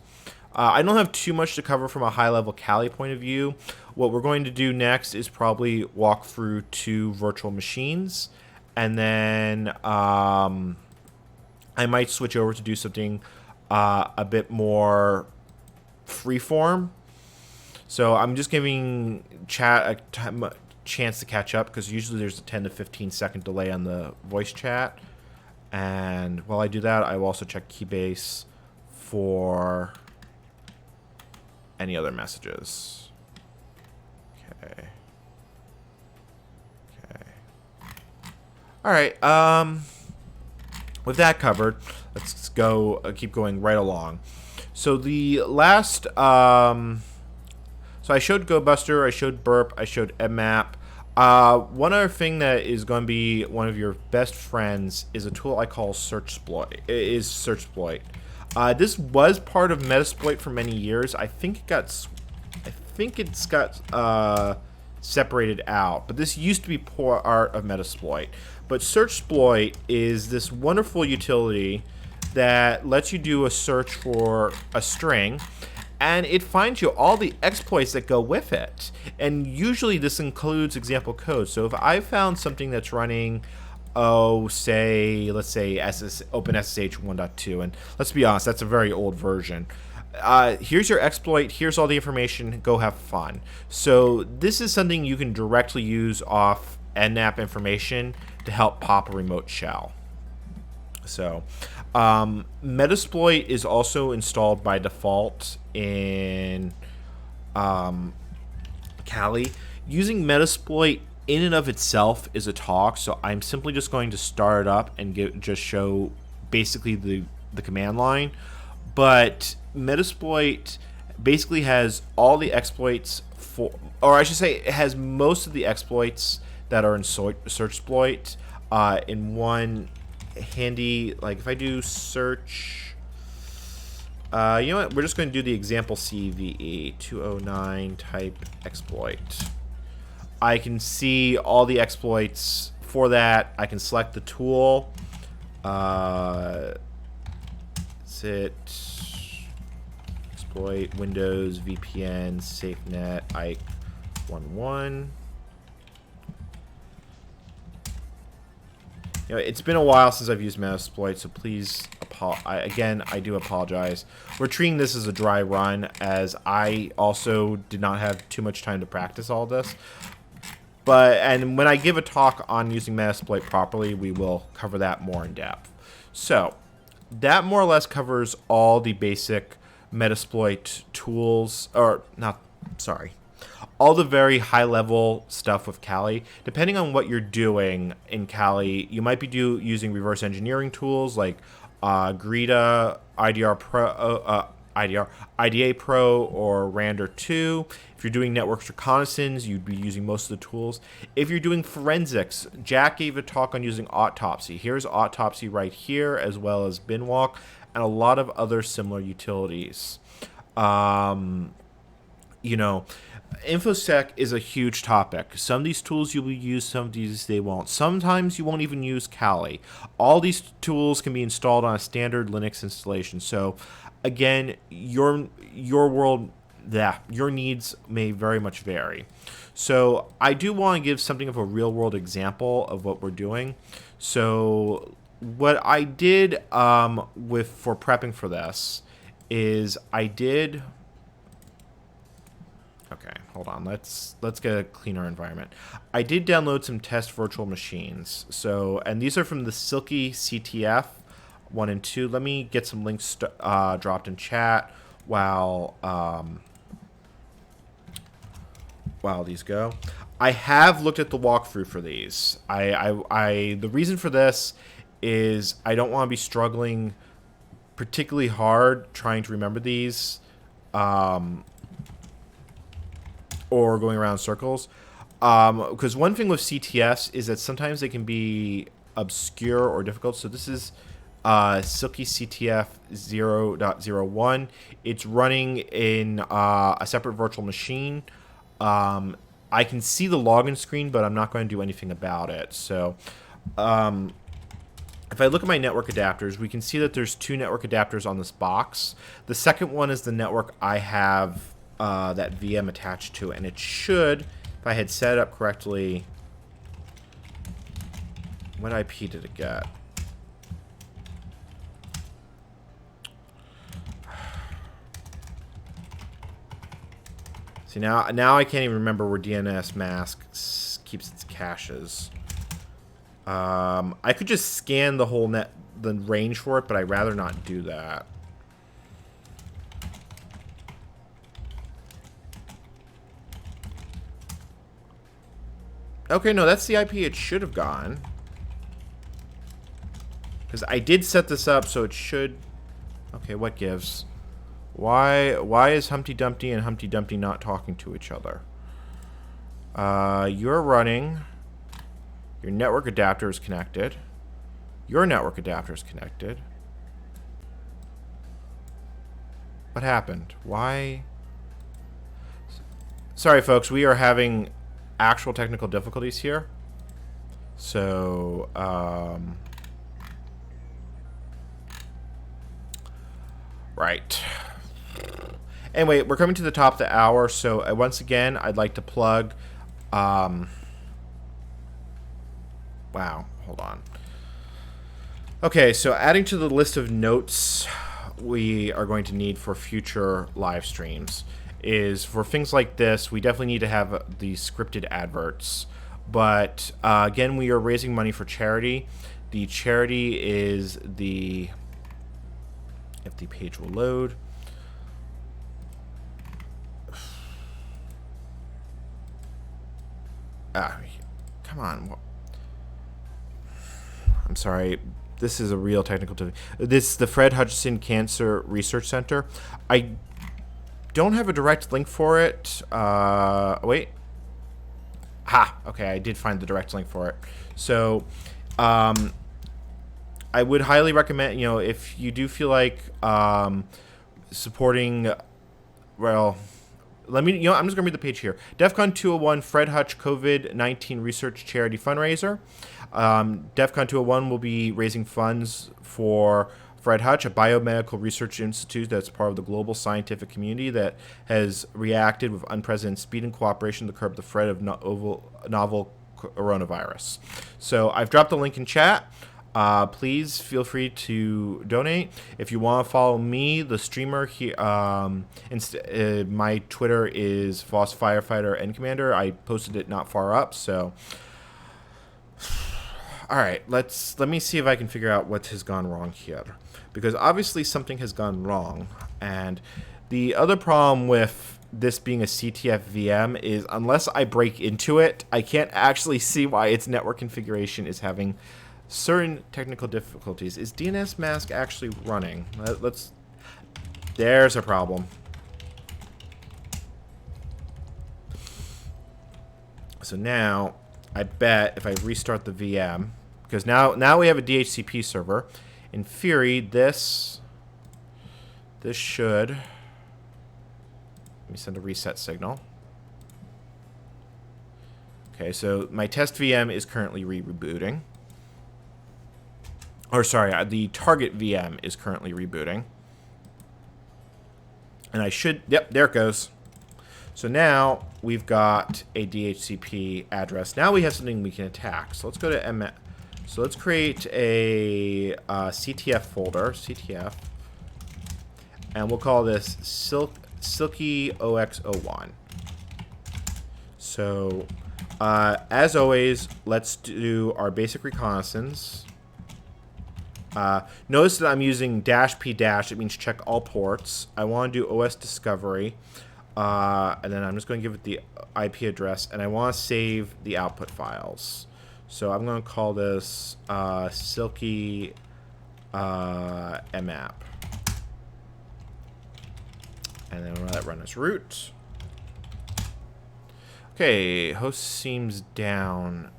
I don't have too much to cover from a high-level Kali point of view. What we're going to do next is probably walk through 2 virtual machines, and then I might switch over to do something a bit more freeform. So I'm just giving chat a chance to catch up, because usually there's a 10 to 15 second delay on the voice chat. And while I do that, I will also check Keybase for any other messages. Okay. All right. With that covered, let's go. Keep going right along. So the last. So I showed GoBuster, I showed Burp, I showed mmap. One other thing that is going to be one of your best friends is a tool I call Searchsploit. This was part of Metasploit for many years. I think it's got separated out, but this used to be part of Metasploit. But SearchSploit is this wonderful utility that lets you do a search for a string, and it finds you all the exploits that go with it. And usually this includes example code. So if I found something that's running, let's say OpenSSH 1.2, and let's be honest, that's a very old version. Here's your exploit, here's all the information, go have fun. So this is something you can directly use off nmap information to help pop a remote shell. So Metasploit is also installed by default in Kali. Using Metasploit in and of itself is a talk, so I'm simply just going to start it up and just show basically the command line. But Metasploit basically has all the exploits or I should say it has most of the exploits that are in SearchSploit in one handy, like if I do search, you know what, we're just going to do the example CVE 209 type exploit. I can see all the exploits for that. I can select the tool. Exploit Windows VPN SafeNet IKE11. You know, it's been a while since I've used Metasploit, so please, I do apologize. We're treating this as a dry run, as I also did not have too much time to practice all this. And when I give a talk on using Metasploit properly, we will cover that more in depth. So that more or less covers all the basic Metasploit tools, all the very high-level stuff with Kali. Depending on what you're doing in Kali, you might be using reverse engineering tools like Greta, IDA Pro, or Rander 2. If you're doing network reconnaissance, you'd be using most of the tools. If you're doing forensics, Jack gave a talk on using Autopsy. Here's Autopsy right here, as well as Binwalk, and a lot of other similar utilities. You know, InfoSec is a huge topic. Some of these tools you will use, some of these they won't. Sometimes you won't even use Kali. All these tools can be installed on a standard Linux installation. So, again, your needs may very much vary. So I do want to give something of a real-world example of what we're doing. So what I did for prepping for this is I did. Okay, hold on. Let's get a cleaner environment. I did download some test virtual machines. So, and these are from the Silky CTF 1 and 2. Let me get some links dropped in chat while these go. I have looked at the walkthrough for these. The reason for this is I don't want to be struggling particularly hard trying to remember these. Or going around in circles. Because one thing with CTFs is that sometimes they can be obscure or difficult. So this is Silky CTF 0.01. It's running in a separate virtual machine. I can see the login screen, but I'm not going to do anything about it. So if I look at my network adapters, we can see that there's 2 network adapters on this box. The second one is the network I have that VM attached to, and it should, if I had set it up correctly, what IP did it get? See, now I can't even remember where DNS mask keeps its caches. I could just scan the whole the range for it, but I'd rather not do that. Okay, no, that's the IP it should have gone. Because I did set this up, so it should. Okay, what gives? Why is Humpty Dumpty and Humpty Dumpty not talking to each other? You're running. Your network adapter is connected. Your network adapter is connected. What happened? Why? Sorry, folks. We are having actual technical difficulties here. So, right. Anyway, we're coming to the top of the hour. So, once again, I'd like to plug... wow. Hold on. Okay, so adding to the list of notes we are going to need for future live streams is for things like this, we definitely need to have the scripted adverts. But again, we are raising money for charity. The charity is the... if the page will load. Come on. I'm sorry. This is a real technical difficulty. This is the Fred Hutchinson Cancer Research Center. I don't have a direct link for it. Wait. Ha! Okay, I did find the direct link for it. So, I would highly recommend, you know, if you do feel like supporting, well, let me, you know, I'm just going to read the page here. DEFCON 201 Fred Hutch COVID-19 Research Charity Fundraiser. DEFCON 201 will be raising funds for Fred Hutch, a biomedical research institute that's part of the global scientific community that has reacted with unprecedented speed and cooperation to curb the threat of novel coronavirus. So I've dropped the link in chat. Please feel free to donate. If you want to follow me, the streamer here, my Twitter is Voss Firefighter NCommander. I posted it not far up, so... All right, let me see if I can figure out what has gone wrong here, because obviously something has gone wrong. And the other problem with this being a CTF VM is unless I break into it, I can't actually see why its network configuration is having certain technical difficulties. Is DNS mask actually running? There's a problem. So now I bet if I restart the VM, because now we have a DHCP server. In theory, this should... Let me send a reset signal. Okay, so my test VM is currently rebooting. Or sorry, the target VM is currently rebooting. And I should... Yep, there it goes. So now we've got a DHCP address. Now we have something we can attack. So let's go to MS. So let's create a CTF folder, CTF, and we'll call this Silky OX01. So as always, let's do our basic reconnaissance. Notice that I'm using -p-. It means check all ports. I want to do OS discovery. And then I'm just going to give it the IP address, and I want to save the output files. So I'm going to call this Silky mmap. And then we'll let it run as root. Okay, host seems down.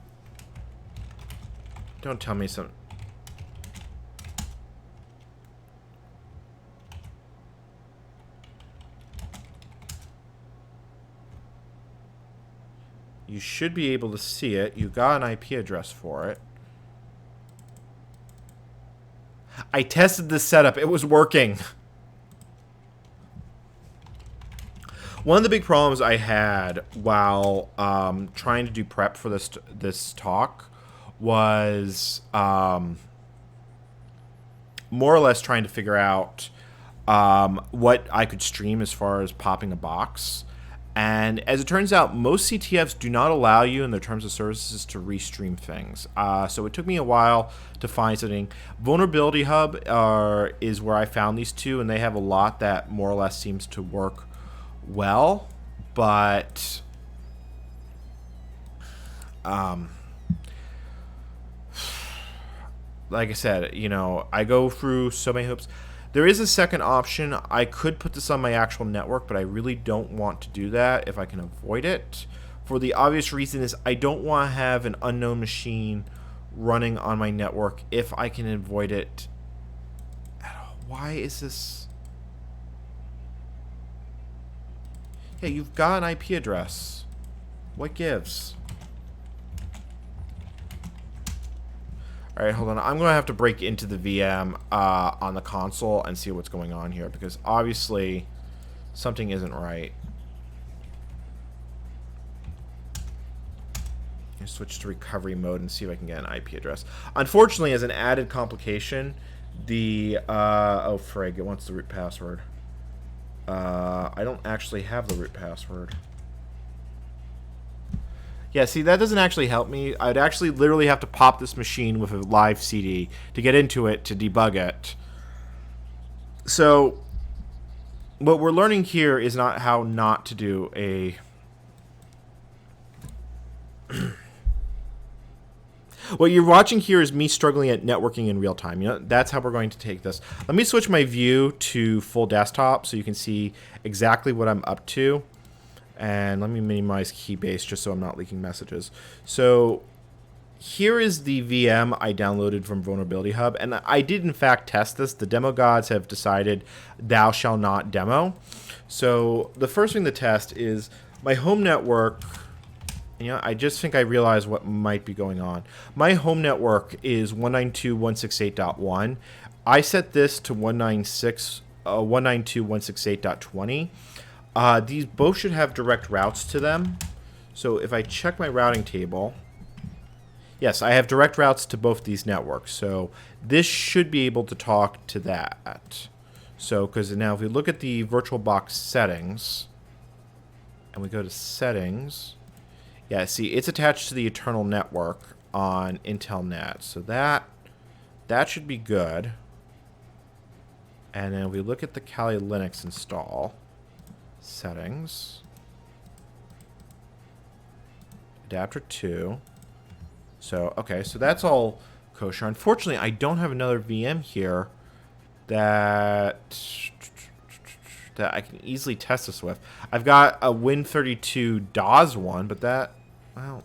Don't tell me something. You should be able to see it. You got an IP address for it. I tested this setup. It was working. One of the big problems I had while trying to do prep for this talk was more or less trying to figure out what I could stream as far as popping a box. And as it turns out, most CTFs do not allow you in their terms of services to restream things. So it took me a while to find something. Vulnerability Hub is where I found these two, and they have a lot that more or less seems to work well. But like I said, you know, I go through so many hoops. There is a second option. I could put this on my actual network, but I really don't want to do that if I can avoid it. For the obvious reason is I don't want to have an unknown machine running on my network if I can avoid it at all. Why is this? Yeah, you've got an IP address. What gives? Alright, hold on. I'm going to have to break into the VM on the console and see what's going on here, because obviously something isn't right. Switch to recovery mode and see if I can get an IP address. Unfortunately, as an added complication, the oh frig, it wants the root password. I don't actually have the root password. Yeah, see, that doesn't actually help me. I'd actually literally have to pop this machine with a live CD to get into it to debug it. So what we're learning here is not how not to do a what you're watching here is me struggling at networking in real time. You know, that's how we're going to take this. Let me switch my view to full desktop so you can see exactly what I'm up to. And let me minimize Keybase just so I'm not leaking messages. So here is the VM I downloaded from Vulnerability Hub. And I did, in fact, test this. The demo gods have decided thou shall not demo. So the first thing to test is my home network. You know, I just think I realized what might be going on. My home network is 192.168.1. I set this to 192.168.20. These both should have direct routes to them. So if I check my routing table, yes, I have direct routes to both these networks. So this should be able to talk to that. So, because now if we look at the VirtualBox settings, and we go to settings, yeah, see, it's attached to the internal network on IntelNet. So that should be good. And then we look at the Kali Linux install. Settings. Adapter 2. So, okay, so that's all kosher. Unfortunately, I don't have another VM here that I can easily test this with. I've got a Win32 DAWs one, but that, well,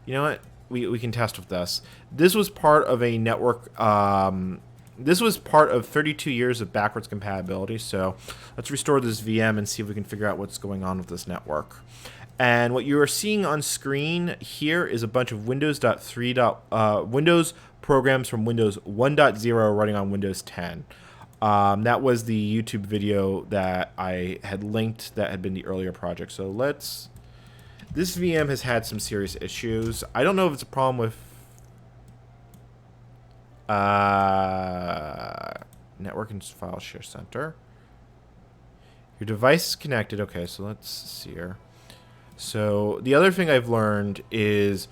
you know what? We can test with this. This was part of a network. This was part of 32 years of backwards compatibility. So let's restore this VM and see if we can figure out what's going on with this network. And what you are seeing on screen here is a bunch of Windows programs from Windows 1.0 running on Windows 10. That was the YouTube video that I had linked that had been the earlier project. So let's... This VM has had some serious issues. I don't know if it's a problem with network and file share center. Your device is connected. Okay, so let's see here. So the other thing I've learned is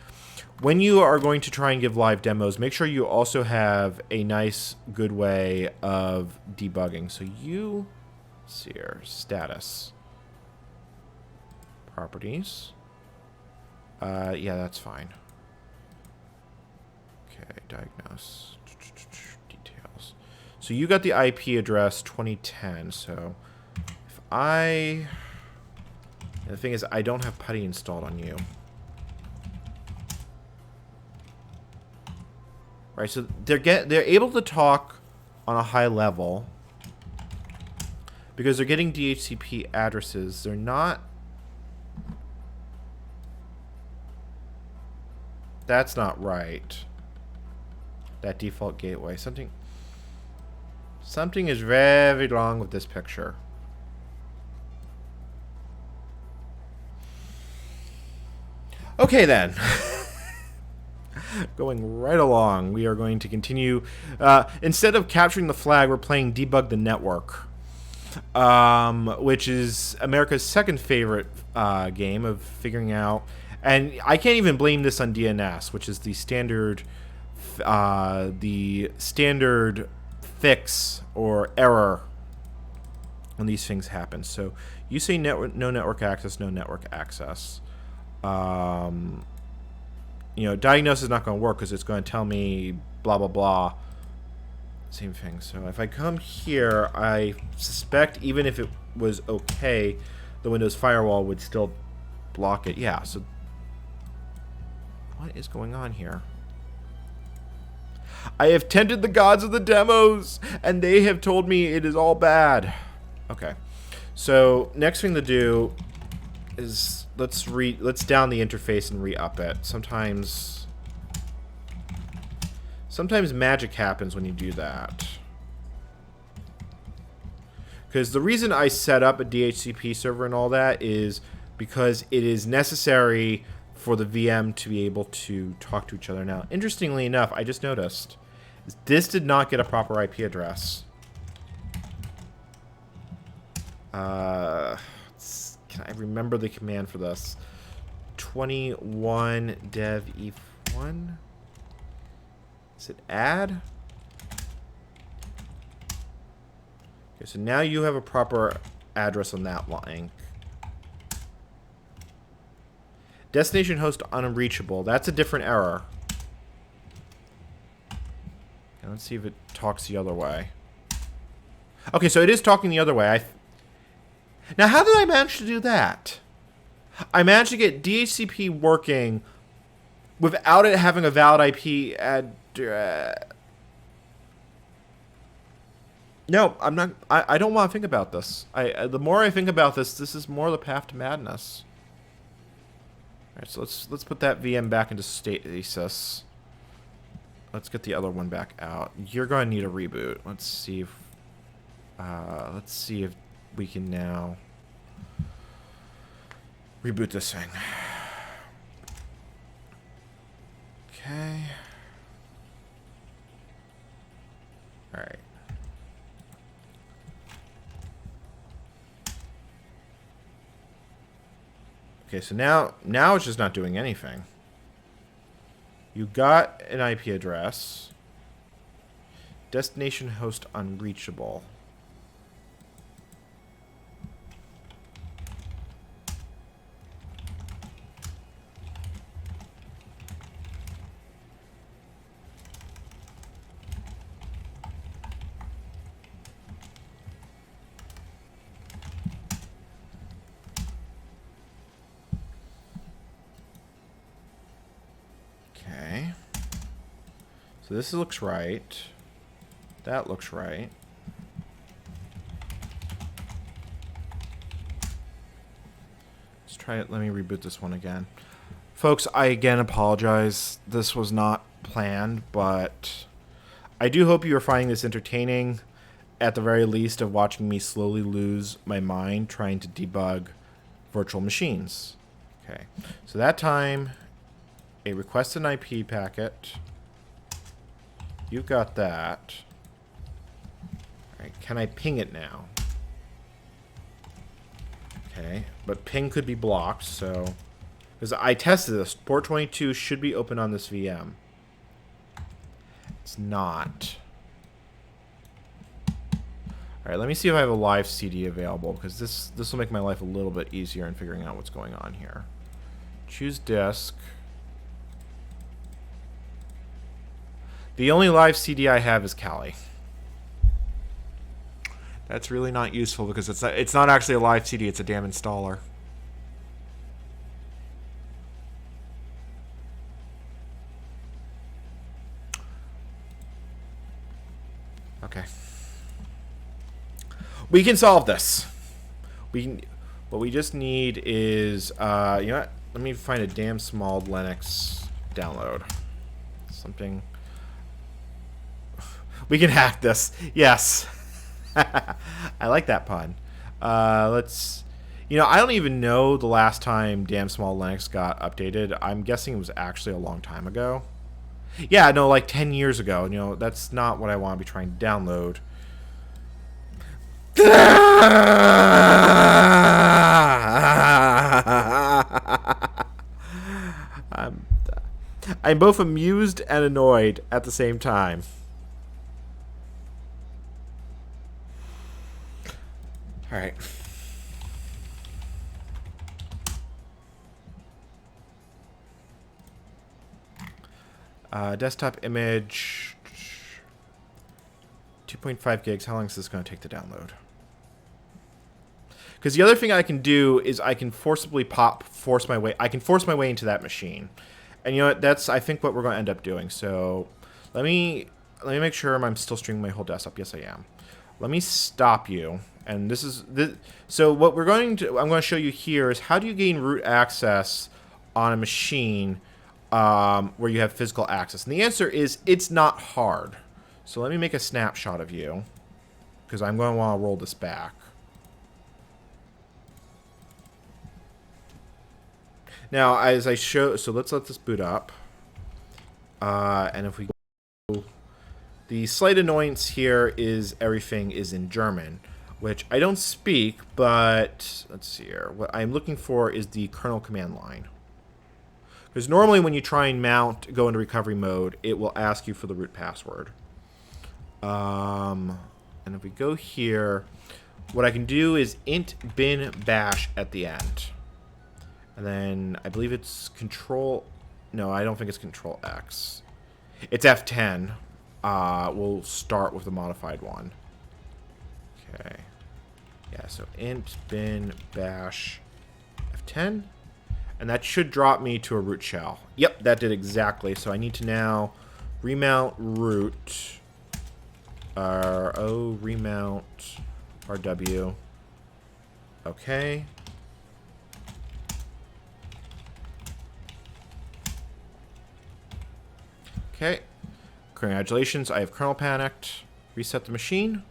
when you are going to try and give live demos, make sure you also have a nice, good way of debugging. So you, let's see here, status, properties. Yeah, that's fine. Okay, diagnose, details. So you got the IP address 2010. So if the thing is, I don't have PuTTY installed on you. Right, so they're able to talk on a high level because they're getting DHCP addresses. They're not. That's not right. That default gateway. Something is very wrong with this picture. Okay then. Going right along, we are going to continue. Instead of capturing the flag, we're playing Debug the Network, which is America's second favorite game of figuring out. And I can't even blame this on DNS, which is the standard fix or error when these things happen. So you say no network access, no network access. You know, diagnosis is not going to work because it's going to tell me blah, blah, blah. Same thing. So if I come here, I suspect even if it was okay, the Windows firewall would still block it. Yeah, so what is going on here? I have tempted the gods of the demos, and they have told me it is all bad. Okay. So next thing to do is let's down the interface and re-up it. Sometimes magic happens when you do that. Because the reason I set up a DHCP server and all that is because it is necessary for the VM to be able to talk to each other. Now, interestingly enough, I just noticed this did not get a proper IP address. Can I remember the command for this? 21 dev ef1. Is it add? Okay, so now you have a proper address on that line. Destination host unreachable. That's a different error. Okay, let's see if it talks the other way. Okay, so it is talking the other way. Now, how did I manage to do that? I managed to get DHCP working without it having a valid IP address. No, I'm not. I don't want to think about this. The more I think about this, this is more the path to madness. All right, so let's put that VM back into stasis. Let's get the other one back out. You're going to need a reboot. Let's see if we can now reboot this thing. Okay. All right. Okay, so now it's just not doing anything. You got an IP address. Destination host unreachable. So this looks right. That looks right. Let's try it. Let me reboot this one again. Folks, I again apologize. This was not planned, but I do hope you are finding this entertaining, at the very least, of watching me slowly lose my mind trying to debug virtual machines. Okay, so that time, a request an IP packet. You've got that. All right, can I ping it now? Okay, but ping could be blocked, so... Because I tested this. Port 22 should be open on this VM. It's not. Alright, let me see if I have a live CD available, because this will make my life a little bit easier in figuring out what's going on here. Choose disk. The only live CD I have is Kali. That's really not useful because it's not actually a live CD, it's a damn installer. Okay. We can solve this. What we just need is you know what? Let me find a damn small Linux download. Something. We can hack this. Yes. I like that pun. Let's... You know, I don't even know the last time damn small Linux got updated. I'm guessing it was actually a long time ago. Yeah, no, like 10 years ago. You know, that's not what I want to be trying to download. I'm both amused and annoyed at the same time. All right. Desktop image, 2.5 gigs. How long is this going to take to download? Because the other thing I can do is I can forcibly force my way into that machine, and you know what? That's I think what we're going to end up doing. So let me make sure I'm still streaming my whole desktop. Yes, I am. let me stop you. And this is so what I'm going to show you here is how do you gain root access on a machine where you have physical access. And the answer is it's not hard. So let me make a snapshot of you because I'm going to want to roll this back. Now, as I show, so let's let this boot up. And if we go, the slight annoyance here is everything is in German, which I don't speak, but let's see here. What I'm looking for is the kernel command line. Because normally when you try and go into recovery mode, it will ask you for the root password. And if we go here, what I can do is int bin bash at the end. And then I believe it's control... No, I don't think it's control X. It's F10. We'll start with the modified one. Okay. Yeah, so int bin bash F10. And that should drop me to a root shell. Yep, that did exactly. So I need to now remount root. Remount RW. Okay. Okay. Congratulations, I have kernel panicked. Reset the machine.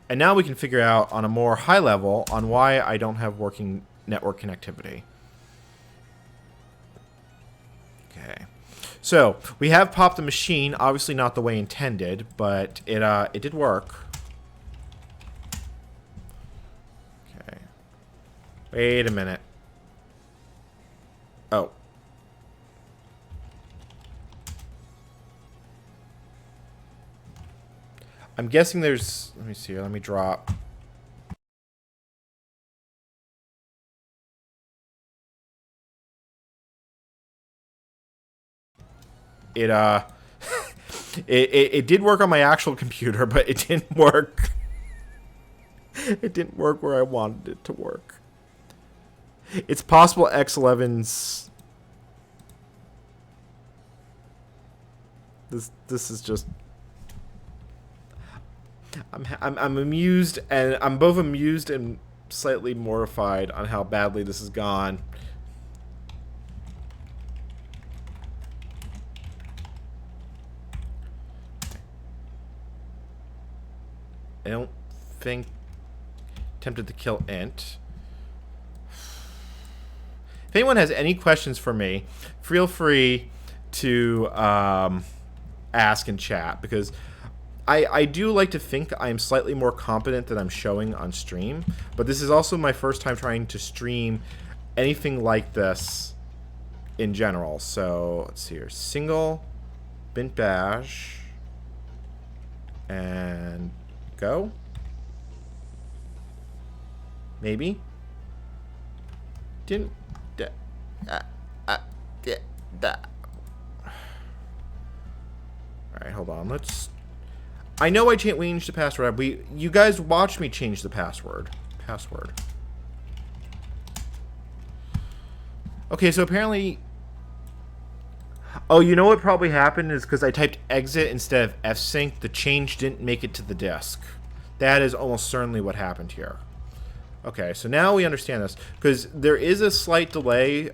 And now we can figure out on a more high level on why I don't have working network connectivity. Okay. So, we have popped the machine, obviously not the way intended, but it did work. Okay. Wait a minute. Oh. I'm guessing there's... Let me see here. Let me drop. It it did work on my actual computer, but it didn't work. It didn't work where I wanted it to work. It's possible X11's... This is just... I'm amused, and I'm both amused and slightly mortified on how badly this has gone. I don't think... Tempted to kill int. If anyone has any questions for me, feel free to ask in chat, because I do like to think I'm slightly more competent than I'm showing on stream, but this is also my first time trying to stream anything like this in general. So let's see here. Single bin bash and go. Maybe. Didn't. Alright, hold on. Let's... I know I changed the password. You guys watched me change the password. Okay, so apparently... Oh, you know what probably happened is because I typed exit instead of fsync, the change didn't make it to the disk. That is almost certainly what happened here. Okay, so now we understand this, because there is a slight delay,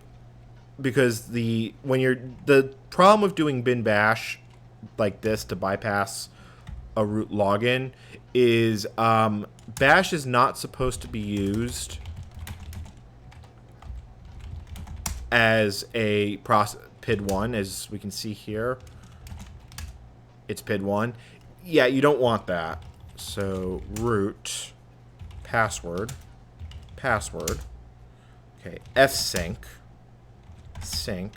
because the problem with doing bin bash like this to bypass a root login is bash is not supposed to be used as a process PID1, as we can see here. It's PID1. Yeah, you don't want that. So root password. Okay, fsync. Sync.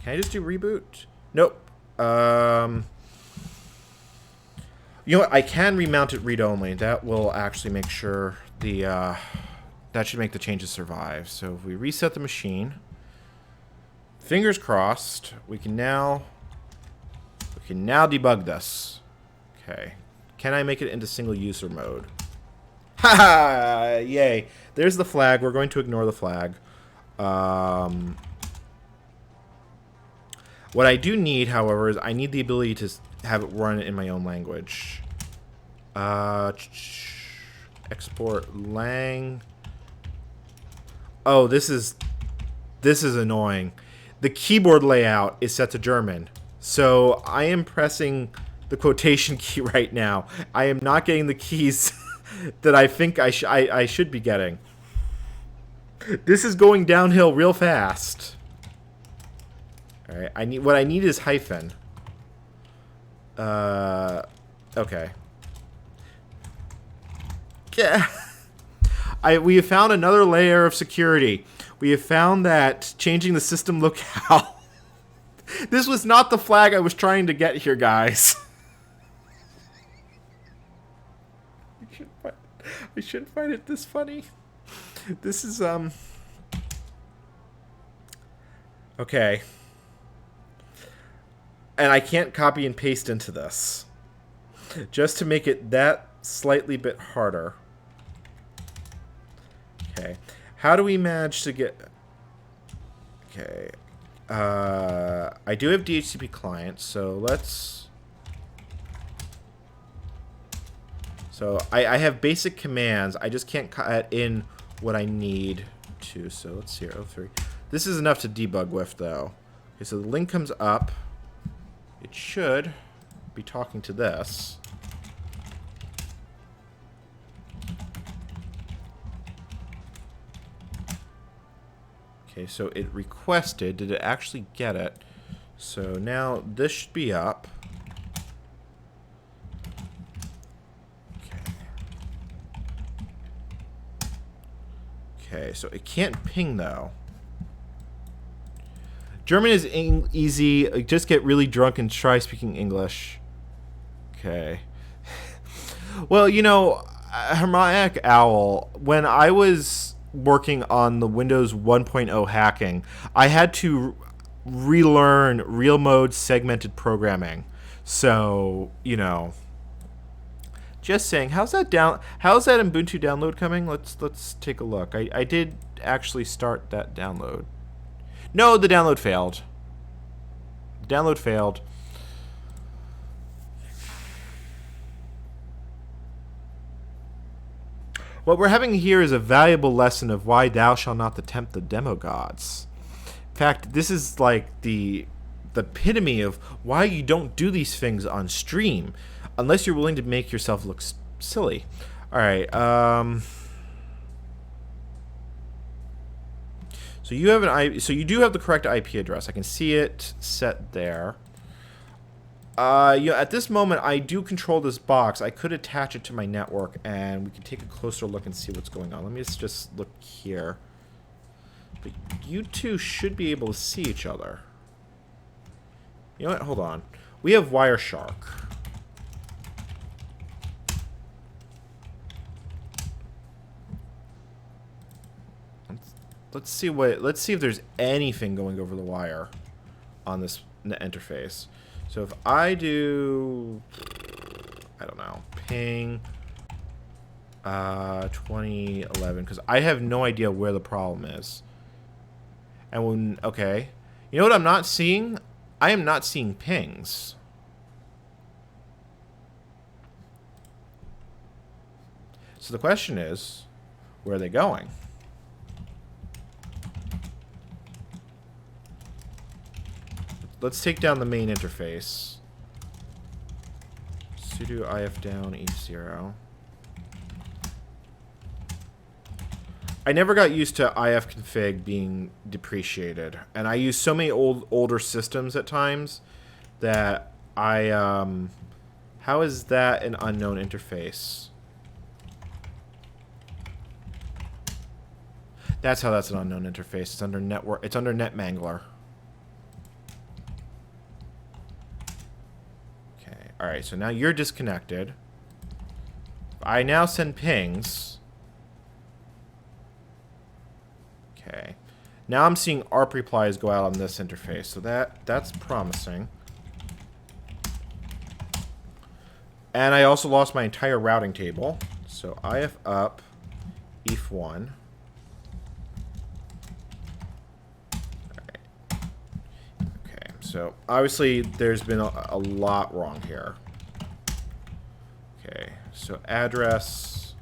Can I just do reboot? Nope. You know what? I can remount it read-only. That will actually make sure the... that should make the changes survive. So if we reset the machine, fingers crossed, we can now debug this. Okay. Can I make it into single user mode? Ha! Yay. There's the flag. We're going to ignore the flag. What I do need, however, is I need the ability to have it run in my own language. Export lang. Oh, this is annoying. The keyboard layout is set to German. So I am pressing the quotation key right now. I am not getting the keys that I think I should be getting. This is going downhill real fast. All right, what I need is hyphen. Okay. Yeah. We have found another layer of security. We have found that changing the system locale. This was not the flag I was trying to get here, guys. I shouldn't find it this funny. This is okay. And I can't copy and paste into this. Just to make it that slightly bit harder. Okay. How do we manage to get... Okay. I do have DHCP clients, so let's... So I have basic commands. I just can't cut in what I need to. So let's see here. 03. This is enough to debug with, though. Okay, so the link comes up. It should be talking to this. Okay, so it requested. Did it actually get it? So now this should be up. Okay, so it can't ping, though. German is easy. Just get really drunk and try speaking English. Okay. Well, you know, Harmonic Owl, when I was working on the Windows 1.0 hacking, I had to relearn real mode segmented programming. So, you know, just saying, how's that Ubuntu download coming? Let's take a look. I did actually start that download. No, the download failed. The download failed. What we're having here is a valuable lesson of why thou shalt not tempt the demo gods. In fact, this is like the epitome of why you don't do these things on stream unless you're willing to make yourself look silly. All right. So you have so you do have the correct IP address. I can see it set there. You know, at this moment, I do control this box. I could attach it to my network, and we can take a closer look and see what's going on. Let me just look here. But you two should be able to see each other. You know what? Hold on. We have Wireshark. Let's see if there's anything going over the wire on this interface. So if I do, I don't know, ping 2011, because I have no idea where the problem is. And when, okay, you know what I'm not seeing? I am not seeing pings. So the question is, where are they going? Let's take down the main interface. Sudo if down h0. I never got used to ifconfig being depreciated, and I use so many older systems at times that I how is that an unknown interface? That's how that's an unknown interface. It's under network. It's under NetMangler. Alright, so now you're disconnected. I now send pings. Okay. Now I'm seeing ARP replies go out on this interface, so that's promising. And I also lost my entire routing table. So if up, if1. so obviously there's been a lot wrong here. Okay, so address.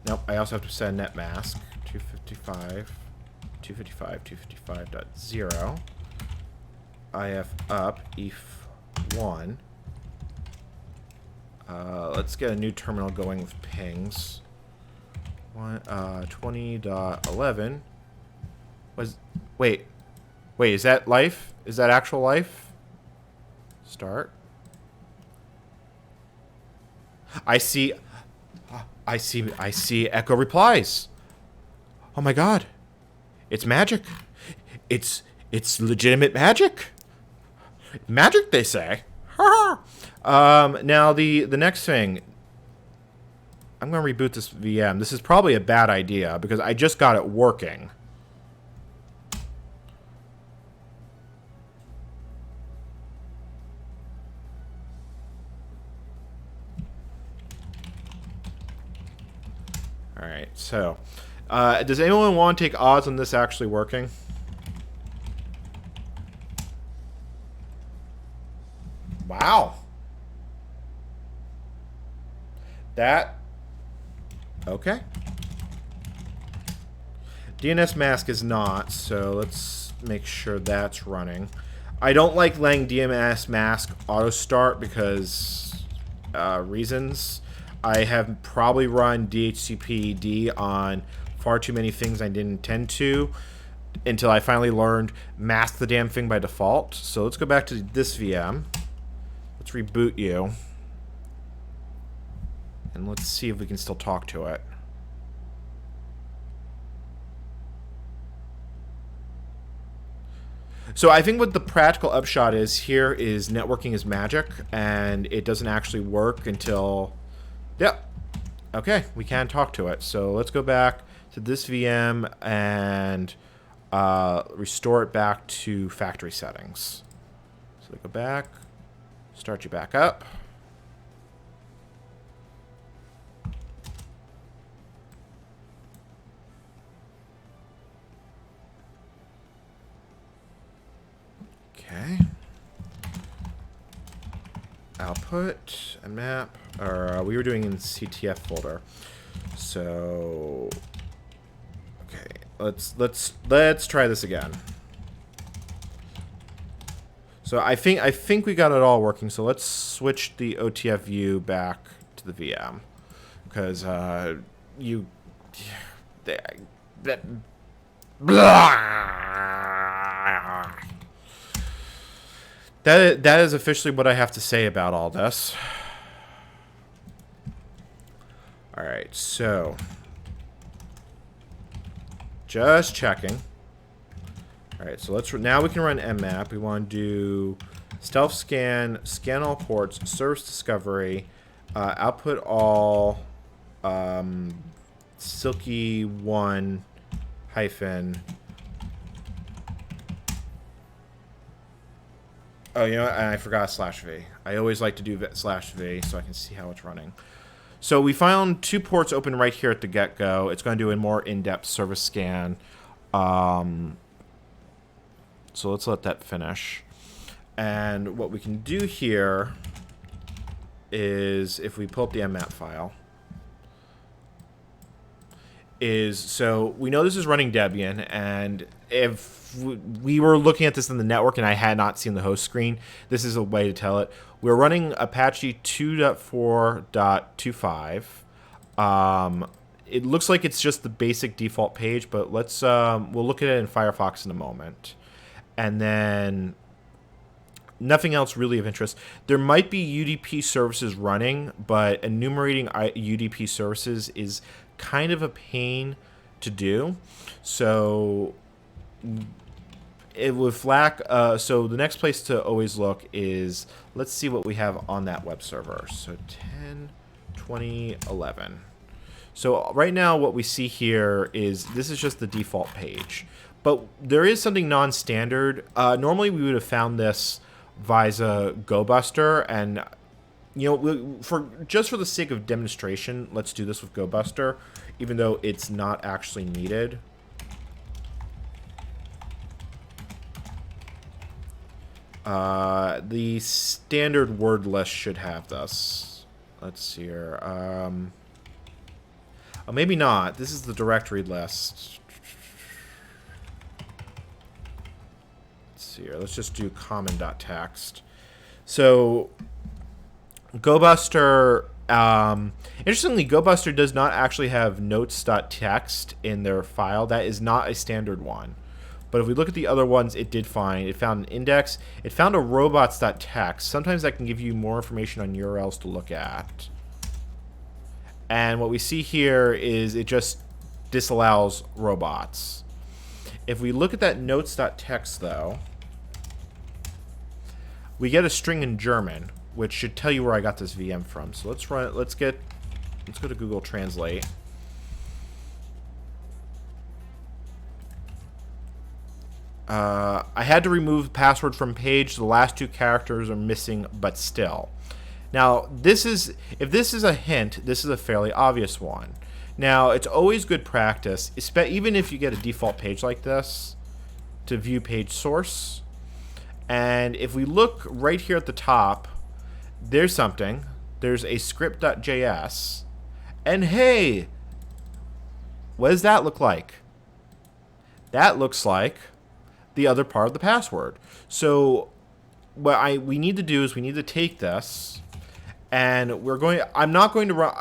Nope, I also have to set a net mask. 255.0. IF up, EF1. Let's get a new terminal going with pings. 20.11. Wait, is that life? Is that actual life? Start. I see echo replies. Oh my god. It's magic. It's legitimate magic. Magic, they say. Now the next thing, I'm going to reboot this VM. This is probably a bad idea because I just got it working. All right, so does anyone want to take odds on this actually working? Wow. Okay. DNS mask is not, so let's make sure that's running. I don't like letting DNS mask auto start because reasons. I have probably run DHCPD on far too many things I didn't intend to until I finally learned mask the damn thing by default. So let's go back to this VM. Let's reboot you. And let's see if we can still talk to it. So I think what the practical upshot is here is networking is magic, and it doesn't actually work until... Yep. Okay, we can talk to it. So let's go back to this VM and restore it back to factory settings. So go back, start you back up. Okay. Output and map, or we were doing in CTF folder. So okay, let's try this again. So I think we got it all working. So let's switch the OTF view back to the VM because That is officially what I have to say about all this. All right, so just checking. All right, so now we can run mmap. We want to do stealth scan, scan all ports, service discovery, output all, silky 1 hyphen. Oh, you know what? I forgot /v. I always like to do /v so I can see how it's running. So we found 2 ports open right here at the get-go. It's going to do a more in-depth service scan. So let's let that finish. And what we can do here is, if we pull up the mmap file, so we know this is running Debian, and if we were looking at this in the network and I had not seen the host screen, this is a way to tell it. We're running Apache 2.4.25. It looks like it's just the basic default page, but let's we'll look at it in Firefox in a moment. And then nothing else really of interest. There might be UDP services running, but enumerating UDP services is kind of a pain to do. So it would flag. So the next place to always look is, let's see what we have on that web server. So 10.20.11. So right now what we see here is this is just the default page. But there is something non-standard. Normally we would have found this via GoBuster, and you know, just for the sake of demonstration, let's do this with GoBuster, even though it's not actually needed. The standard word list should have this. Let's see here. Oh, maybe not. This is the directory list. Let's see here. Let's just do common.txt. So, GoBuster... interestingly, GoBuster does not actually have notes.txt in their file. That is not a standard one. But if we look at the other ones, it did find. It found an index. It found a robots.txt. Sometimes that can give you more information on URLs to look at. And what we see here is it just disallows robots. If we look at that notes.txt, though, we get a string in German, which should tell you where I got this VM from. So let's run it. Let's go to Google Translate. I had to remove password from page. The last two characters are missing, but still. Now, if this is a hint, this is a fairly obvious one. Now, it's always good practice, even if you get a default page like this, to view page source. And if we look right here at the top, there's something. There's a script.js. And hey, what does that look like? That looks like the other part of the password. So what we need to do is we need to take this, and I'm not going to run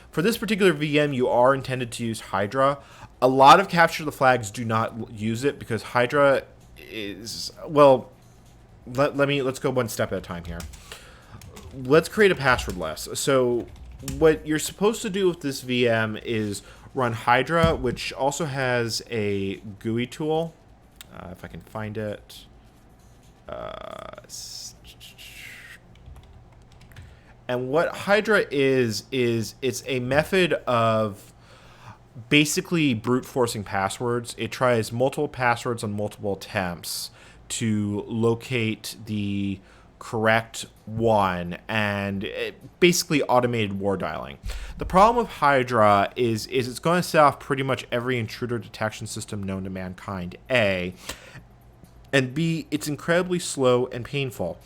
for this particular VM. You are intended to use Hydra. A lot of capture the flags do not use it because Hydra is, well, let's go one step at a time here. Let's create a password list. So what you're supposed to do with this VM is run Hydra, which also has a GUI tool. If I can find it. And what Hydra is it's a method of basically brute forcing passwords. It tries multiple passwords on multiple attempts to locate the correct one, and basically automated war dialing. The problem with Hydra is it's going to set off pretty much every intruder detection system known to mankind, A, and B, it's incredibly slow and painful.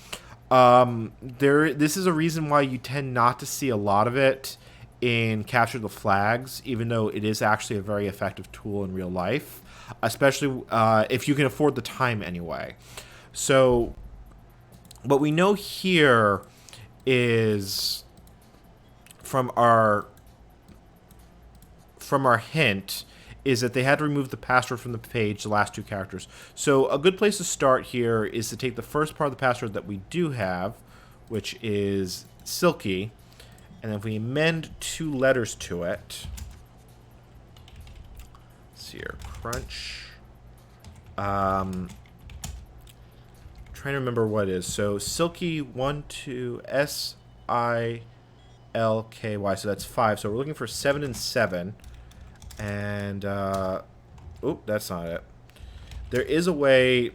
This is a reason why you tend not to see a lot of it in Capture the Flags, even though it is actually a very effective tool in real life, especially if you can afford the time anyway. So what we know here is from our hint is that they had to remove the password from the page, the last two characters. So a good place to start here is to take the first part of the password that we do have, which is Silky, and if we amend 2 letters to it, let's see here, crunch. Trying to remember what it is. So Silky 1 2 SILKY. So that's 5. So we're looking for 7 and 7. And oop, that's not it. There is a way.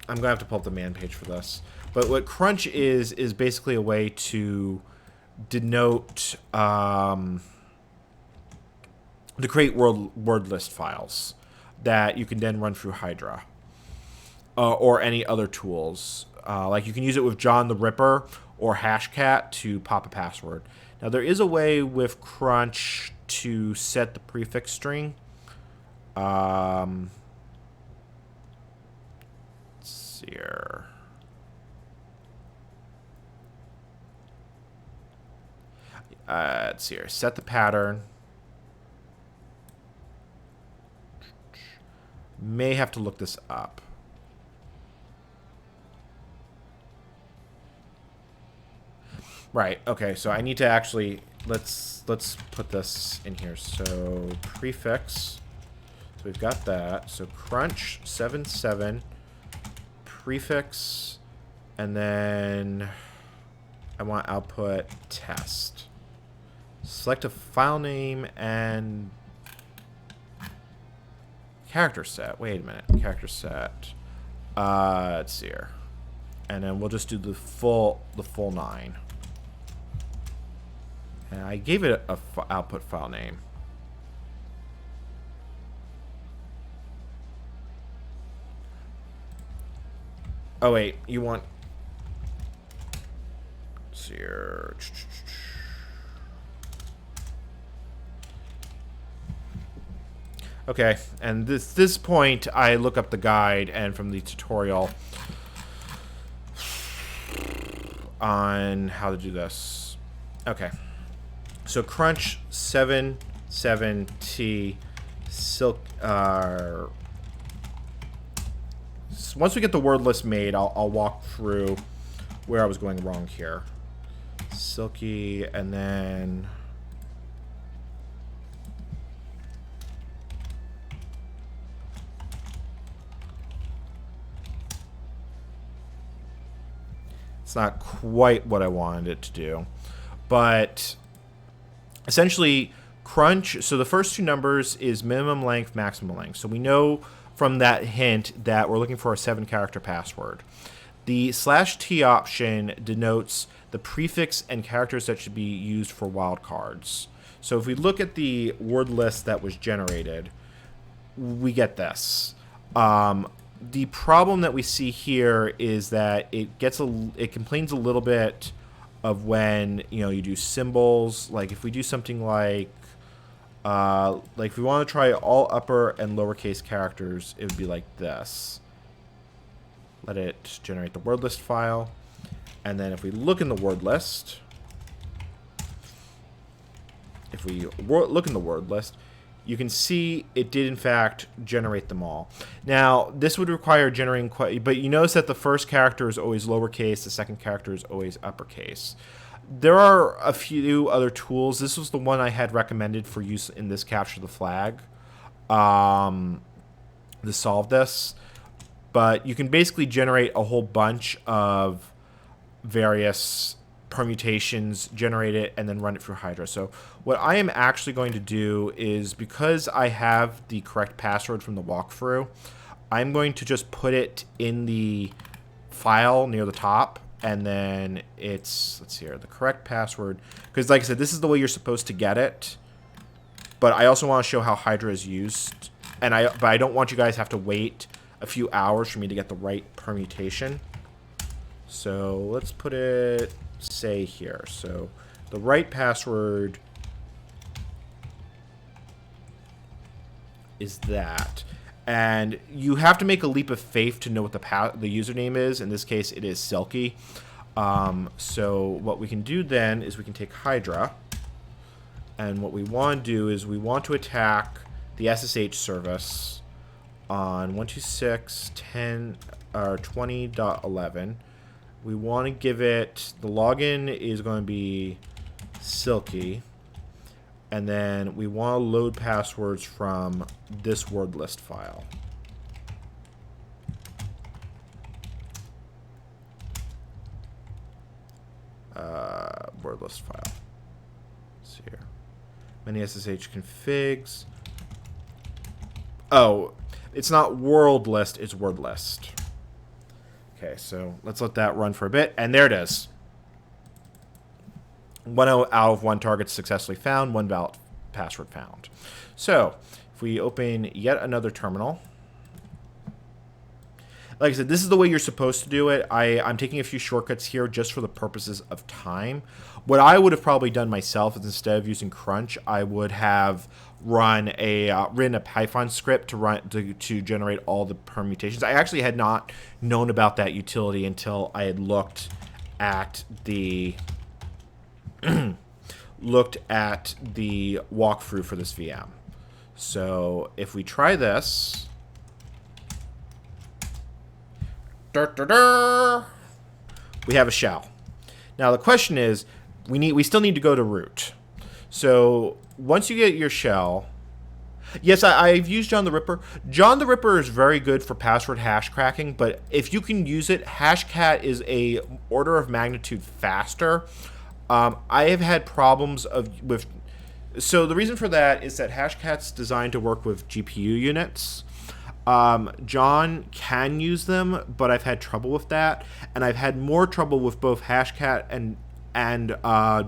I'm gonna have to pull up the man page for this. But what crunch is basically a way to denote to create word list files that you can then run through Hydra. Or any other tools. Like you can use it with John the Ripper or Hashcat to pop a password. Now there is a way with crunch to set the prefix string. Let's see here. Let's see here. Set the pattern. May have to look this up. Right, okay, so I need to actually, let's put this in here. So prefix, so we've got that. So crunch 7 7 prefix, and then I want output test. Select a file name and character set. Wait a minute, character set. Let's see here, and then we'll just do the full 9. And I gave it a output file name. Oh, wait. You want... Let's see here. Okay, and this point, I look up the guide, and from the tutorial on how to do this. Okay. So crunch 77T silk. Once we get the word list made, I'll walk through where I was going wrong here. Silky, and then it's not quite what I wanted it to do, but essentially crunch. So the first two numbers is minimum length, maximum length. So we know from that hint that we're looking for a 7-character password. The /T option denotes the prefix and characters that should be used for wildcards. So if we look at the word list that was generated, we get this. The problem that we see here is that it complains a little bit of when you do symbols. Like if we do something like if we want to try all upper and lowercase characters, it would be like this. Let it generate the word list file. And then if we look in the word list, you can see it did in fact generate them all. Now, this would require generating but you notice that the first character is always lowercase, the second character is always uppercase. There are a few other tools. This was the one I had recommended for use in this capture the flag to solve this. But you can basically generate a whole bunch of various permutations, generate it, and then run it through Hydra. So what I am actually going to do is, because I have the correct password from the walkthrough, I'm going to just put it in the file near the top, and then it's, let's see here, the correct password. Because like I said, this is the way you're supposed to get it. But I also want to show how Hydra is used. But I don't want you guys to have to wait a few hours for me to get the right permutation. So let's put it, say, here. So the right password is that. And you have to make a leap of faith to know what the username is. In this case, it is Silky. So what we can do then is we can take Hydra. And what we want to do is we want to attack the SSH service on 126.10 we want to give it, the login is going to be Silky, and then we want to load passwords from this word list file. Word list file. Let's see here. Many SSH configs. Oh, it's not world list, it's word list. Okay, so let's let that run for a bit. And there it is. 1 out of 1 targets successfully found, 1 valid password found. So if we open yet another terminal, like I said, this is the way you're supposed to do it. I'm taking a few shortcuts here just for the purposes of time. What I would have probably done myself is, instead of using crunch, I would have written a Python script to generate all the permutations. I actually had not known about that utility until I had looked at the walkthrough for this VM. So if we try this, we have a shell. Now the question is, we still need to go to root. So once you get your shell, yes, I've used John the Ripper. John the Ripper is very good for password hash cracking, but if you can use it, Hashcat is a order of magnitude faster. I have had problems with. So the reason for that is that Hashcat's designed to work with GPU units. John can use them, but I've had trouble with that, and I've had more trouble with both Hashcat and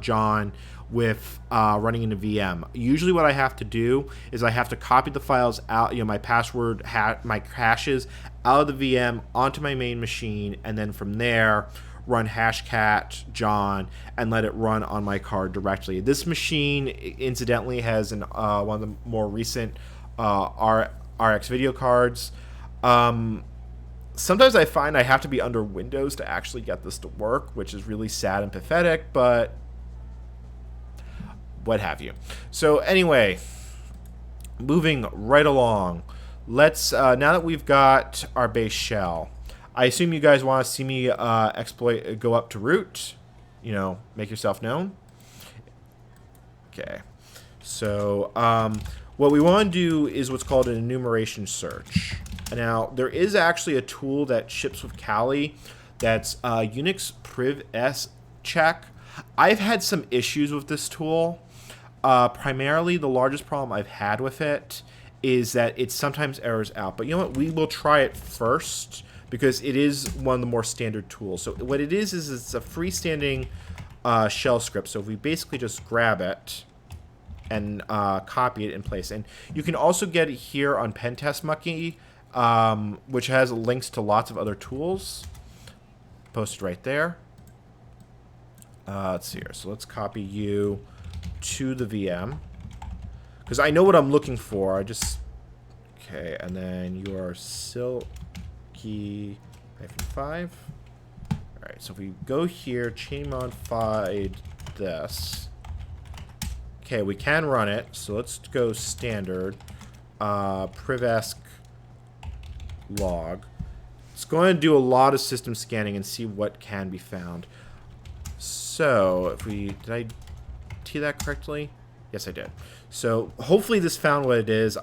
John with running in a VM. Usually what I have to do is I have to copy the files out, my password, my caches out of the VM onto my main machine, and then from there run hashcat John and let it run on my card directly. This machine, incidentally, has one of the more recent RX video cards. Sometimes I find I have to be under Windows to actually get this to work, which is really sad and pathetic, but what have you. So anyway, moving right along, let's now that we've got our base shell, I assume you guys want to see me go up to root, make yourself known. Okay, so what we want to do is what's called an enumeration search. Now, there is actually a tool that ships with Kali that's Unix priv s check. I've had some issues with this tool. Primarily, the largest problem I've had with it is that it sometimes errors out. But you know what? We will try it first because it is one of the more standard tools. So what it is it's a freestanding shell script. So if we basically just grab it and copy it in place. And you can also get it here on Pentest Mucky, which has links to lots of other tools posted right there. Let's see here. So let's copy you to the VM because I know what I'm looking for. Okay, and then you are Silky-5. All right, so if we go here, chain modified this. Okay, we can run it. So let's go standard privesc log. It's going to do a lot of system scanning and see what can be found. So did I tee that correctly? Yes, I did. So hopefully this found what it is.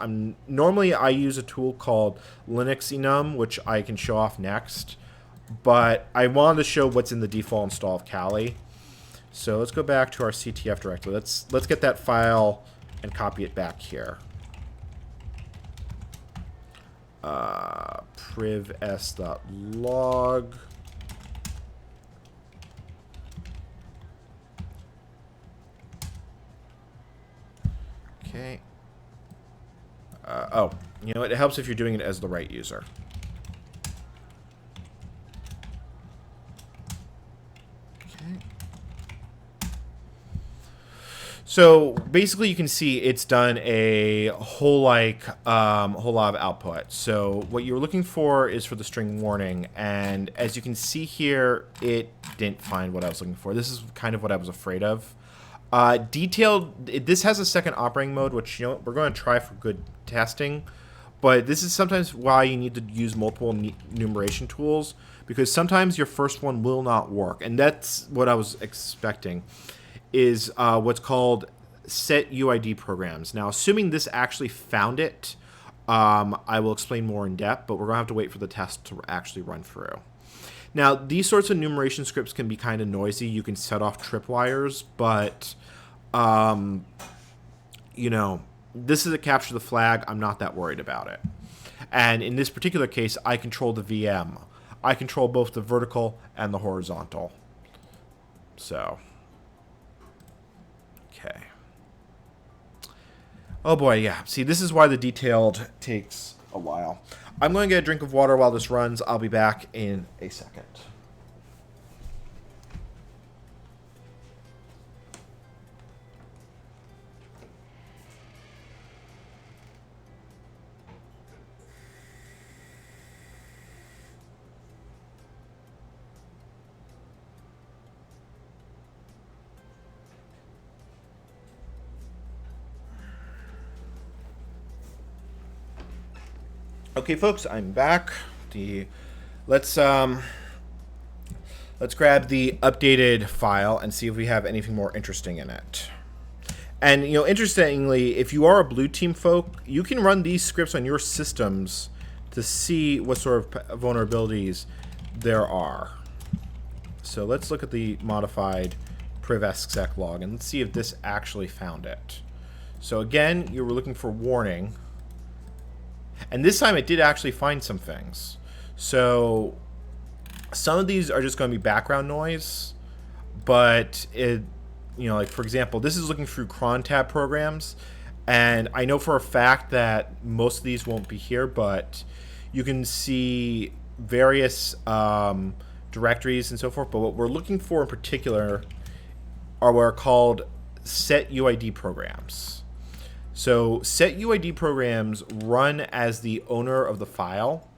Normally I use a tool called Linux enum, which I can show off next, but I wanted to show what's in the default install of Kali. So let's go back to our CTF directory. Let's get that file and copy it back here. privs.log. Okay. Oh, it helps if you're doing it as the right user. Okay. So basically, you can see it's done a whole lot of output. So what you're looking for is for the string warning, and as you can see here, it didn't find what I was looking for. This is kind of what I was afraid of. This has a second operating mode, which we're going to try for good testing, but this is sometimes why you need to use multiple enumeration tools, because sometimes your first one will not work, and that's what I was expecting, is what's called set UID programs. Now, assuming this actually found it, I will explain more in depth, but we're going to have to wait for the test to actually run through. Now, these sorts of enumeration scripts can be kind of noisy. You can set off tripwires, but, this is a capture the flag. I'm not that worried about it. And in this particular case, I control the VM. I control both the vertical and the horizontal. So, okay. Oh boy, yeah. See, this is why the detailed takes a while. I'm going to get a drink of water while this runs. I'll be back in a second. Okay, folks, I'm back. Let's grab the updated file and see if we have anything more interesting in it. And interestingly, if you are a blue team folk, you can run these scripts on your systems to see what sort of vulnerabilities there are. So let's look at the modified privesc log and let's see if this actually found it. So again, you were looking for warning. And this time it did actually find some things. So some of these are just going to be background noise, but like for example, this is looking through cron tab programs, and I know for a fact that most of these won't be here, but you can see various directories and so forth. But what we're looking for in particular are what are called set UID programs. So set UID programs run as the owner of the file.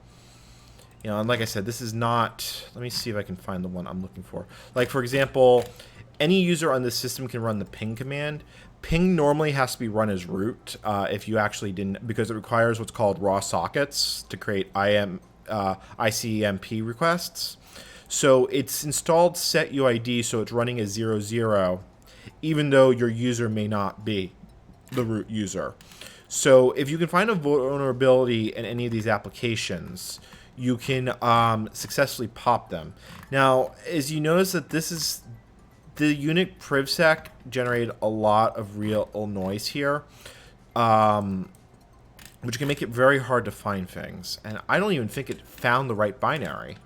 You know, and like I said, this is not... Let me see if I can find the one I'm looking for. Like, for example, any user on this system can run the ping command. Ping normally has to be run as root if you actually didn't... Because it requires what's called raw sockets to create ICMP requests. So it's installed set UID, so it's running as 00, even though your user may not be the root user. So if you can find a vulnerability in any of these applications, you can successfully pop them. Now, as you notice that this is the Unix privsec generated a lot of real noise here, which can make it very hard to find things. And I don't even think it found the right binary,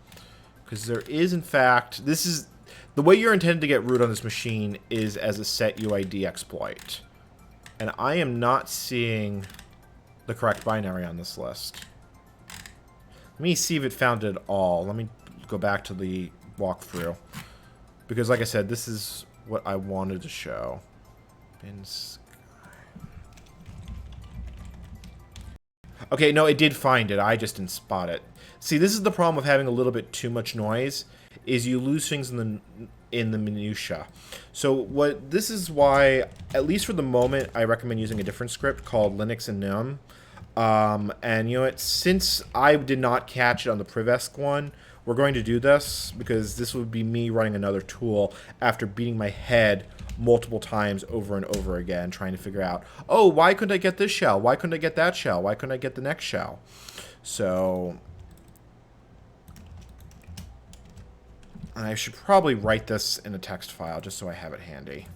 because there is, in fact, this is the way you're intended to get root on this machine is as a set UID exploit. And I am not seeing the correct binary on this list. Let me see if it found it at all. Let me go back to the walkthrough. Because like I said, this is what I wanted to show. Okay, no, it did find it. I just didn't spot it. See, this is the problem of having a little bit too much noise, is you lose things in the minutia. So this is why, at least for the moment, I recommend using a different script called Linux and Gnome. And you know what, since I did not catch it on the Privesc one, we're going to do this because this would be me running another tool after beating my head multiple times over and over again trying to figure out, oh, why couldn't I get this shell? Why couldn't I get that shell? Why couldn't I get the next shell? So, and I should probably write this in a text file just so I have it handy.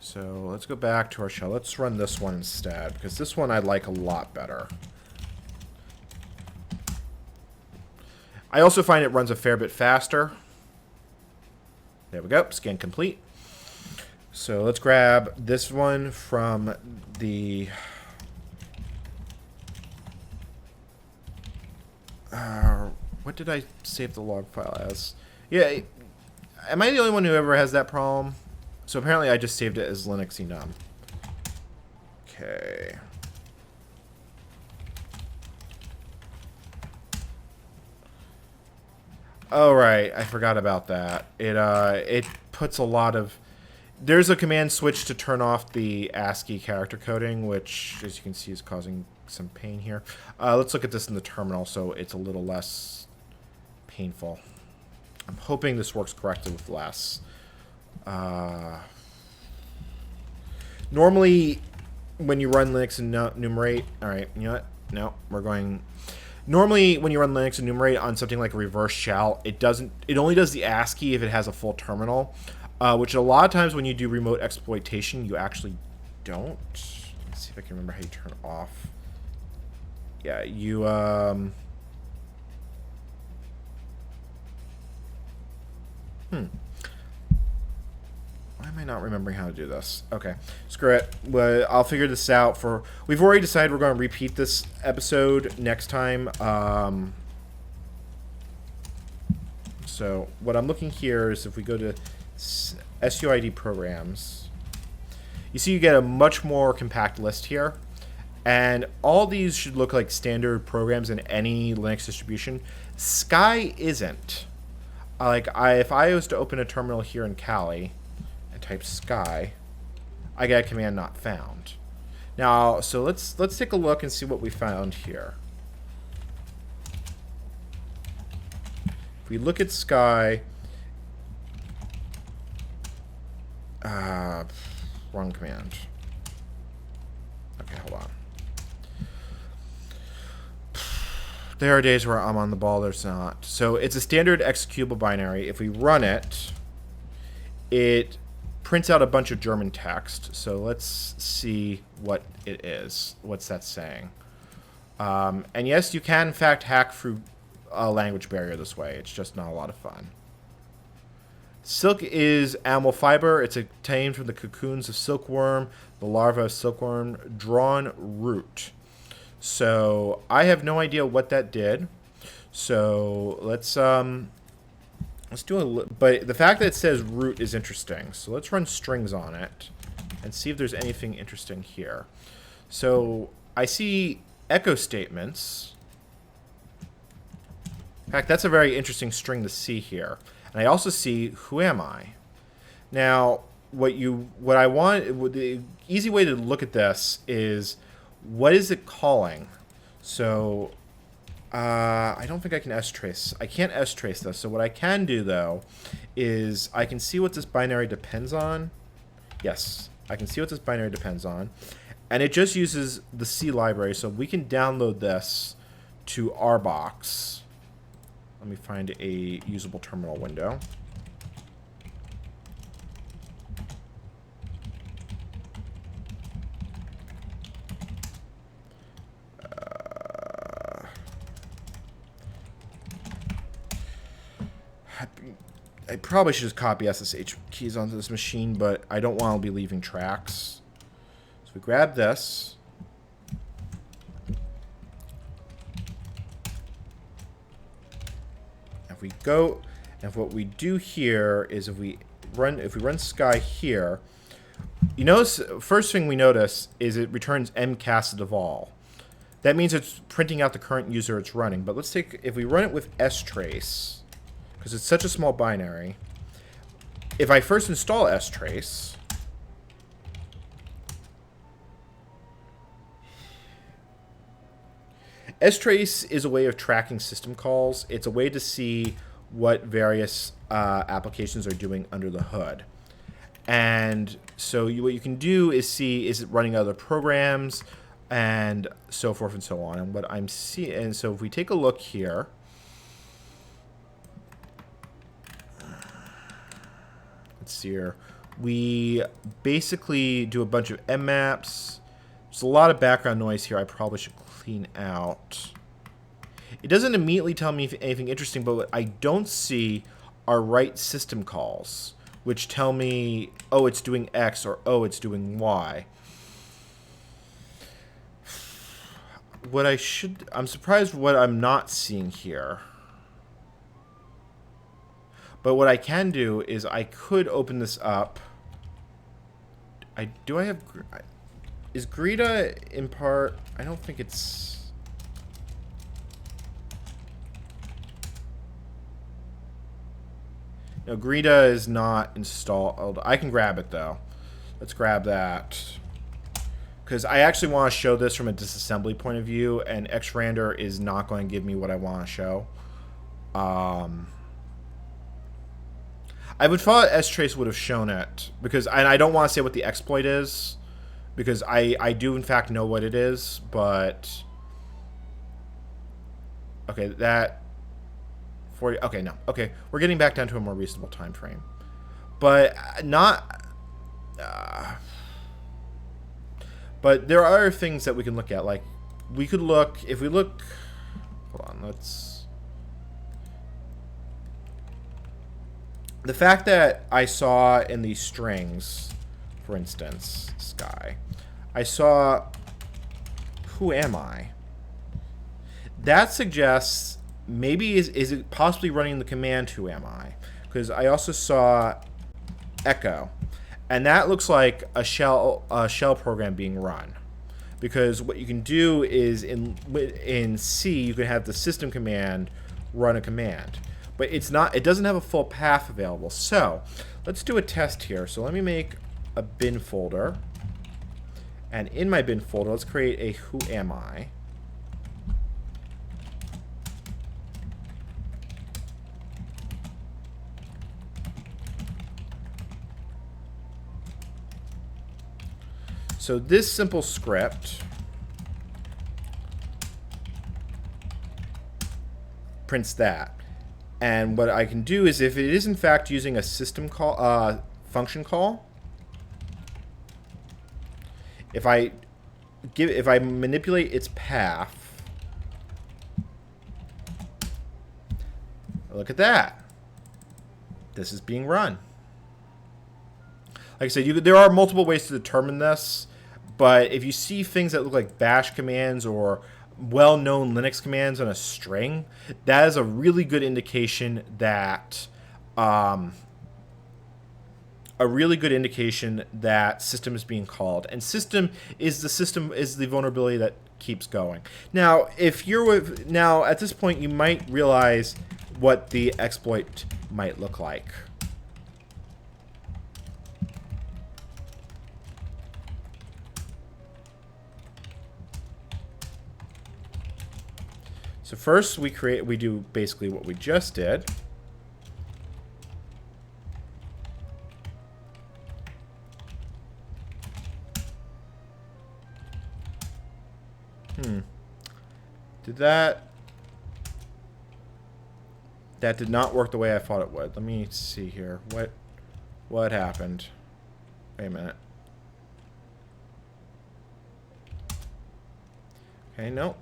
So let's go back to our shell. Let's run this one instead, because this one I like a lot better. I also find it runs a fair bit faster. There we go, scan complete. So let's grab this one from the... what did I save the log file as? Yeah, am I the only one who ever has that problem? So apparently I just saved it as Linux enum. Okay. Oh, right. I forgot about that. It puts a lot of... There's a command switch to turn off the ASCII character coding, which, as you can see, is causing some pain here. Let's look at this in the terminal so it's a little less painful. I'm hoping this works correctly with less. Normally, when you run Linux and enumerate... Alright, you know what? No, we're going... Normally, when you run Linux and enumerate on something like a reverse shell, it only does the ASCII if it has a full terminal, which a lot of times when you do remote exploitation, you actually don't. Let's see if I can remember how you turn off. Yeah, you, Why am I not remembering how to do this? Okay, screw it. Well, I'll figure this out for... We've already decided we're going to repeat this episode next time. So what I'm looking here is if we go to SUID programs, you see you get a much more compact list here. And all these should look like standard programs in any Linux distribution. Sky isn't. If I was to open a terminal here in Kali and type Sky, I get a command not found. Now, so let's take a look and see what we found here. If we look at Sky, wrong command. Okay, hold on. There are days where I'm on the ball, there's not. So it's a standard executable binary. If we run it, it prints out a bunch of German text. So let's see what it is. What's that saying? And yes, you can, in fact, hack through a language barrier this way. It's just not a lot of fun. Silk is animal fiber. It's obtained from the cocoons of silkworm, the larva of silkworm, drawn root. So I have no idea what that did. So let's do a. But the fact that it says root is interesting. So let's run strings on it and see if there's anything interesting here. So I see echo statements. In fact, that's a very interesting string to see here. And I also see who am I. Now, what I want, the easy way to look at this is what is it calling? So I don't think I can strace. I can't strace this. So what I can do though is I can see what this binary depends on. Yes, I can see what this binary depends on. And it just uses the C library, so we can download this to our box. Let me find a usable terminal window. I probably should just copy SSH keys onto this machine, but I don't want to be leaving tracks. So we grab this. If we go, and what we do here is if we run Sky here, you notice first thing we notice is it returns mcasted of all. That means it's printing out the current user it's running. But let's take, if we run it with strace, because it's such a small binary. If I first install strace, strace is a way of tracking system calls. It's a way to see what various applications are doing under the hood. And so what you can do is see, is it running other programs and so forth and so on. And what I'm seeing, and so if we take a look here, let's see here, we basically do a bunch of mmaps. There's a lot of background noise here I probably should clean out. It doesn't immediately tell me anything interesting, but what I don't see are write system calls, which tell me, oh, it's doing X, or oh, it's doing Y. I'm surprised what I'm not seeing here. But what I can do is I could open this up. Is Greta in part? I don't think it's... No, Greta is not installed. I can grab it though. Let's grab that. Because I actually want to show this from a disassembly point of view, and xrandr is not going to give me what I want to show. I would thought strace would have shown it, because I don't want to say what the exploit is, because I do in fact know what it is, but okay, that 40, okay, no, okay, we're getting back down to a more reasonable time frame, but not. But there are other things that we can look at. Like, we could look, if we look, hold on, let's, the fact that I saw in these strings, for instance, Sky, I saw, who am I? That suggests, maybe is it possibly running the command who am I? Because I also saw echo. And that looks like a shell program being run, because what you can do is in C you can have the system command run a command, but it's not. It doesn't have a full path available. So let's do a test here. So let me make a bin folder, and in my bin folder, let's create a who am I. So this simple script prints that. And what I can do is, if it is in fact using a system call, function call, if I manipulate its path, look at that. this is being run. Like I said, there are multiple ways to determine this, but if you see things that look like bash commands or well-known Linux commands on a string, that is a really good indication that system is being called, and system is the vulnerability that keeps going. Now, at this point, you might realize what the exploit might look like. So first we do basically what we just did. That did not work the way I thought it would. Let me see here. What happened? Wait a minute. Okay, no.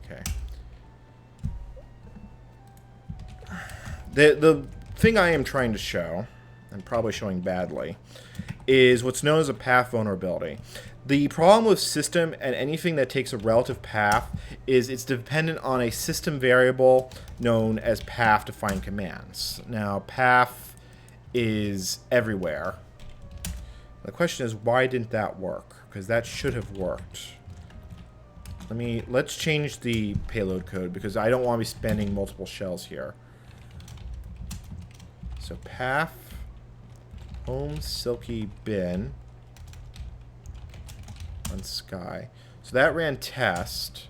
Okay. The thing I am trying to show, and probably showing badly, is what's known as a path vulnerability. The problem with system and anything that takes a relative path is it's dependent on a system variable known as path to find commands. Now, path is everywhere. The question is, why didn't that work? Because that should have worked. Let's change the payload code because I don't want to be spending multiple shells here. So path home silky bin on sky. So that ran test.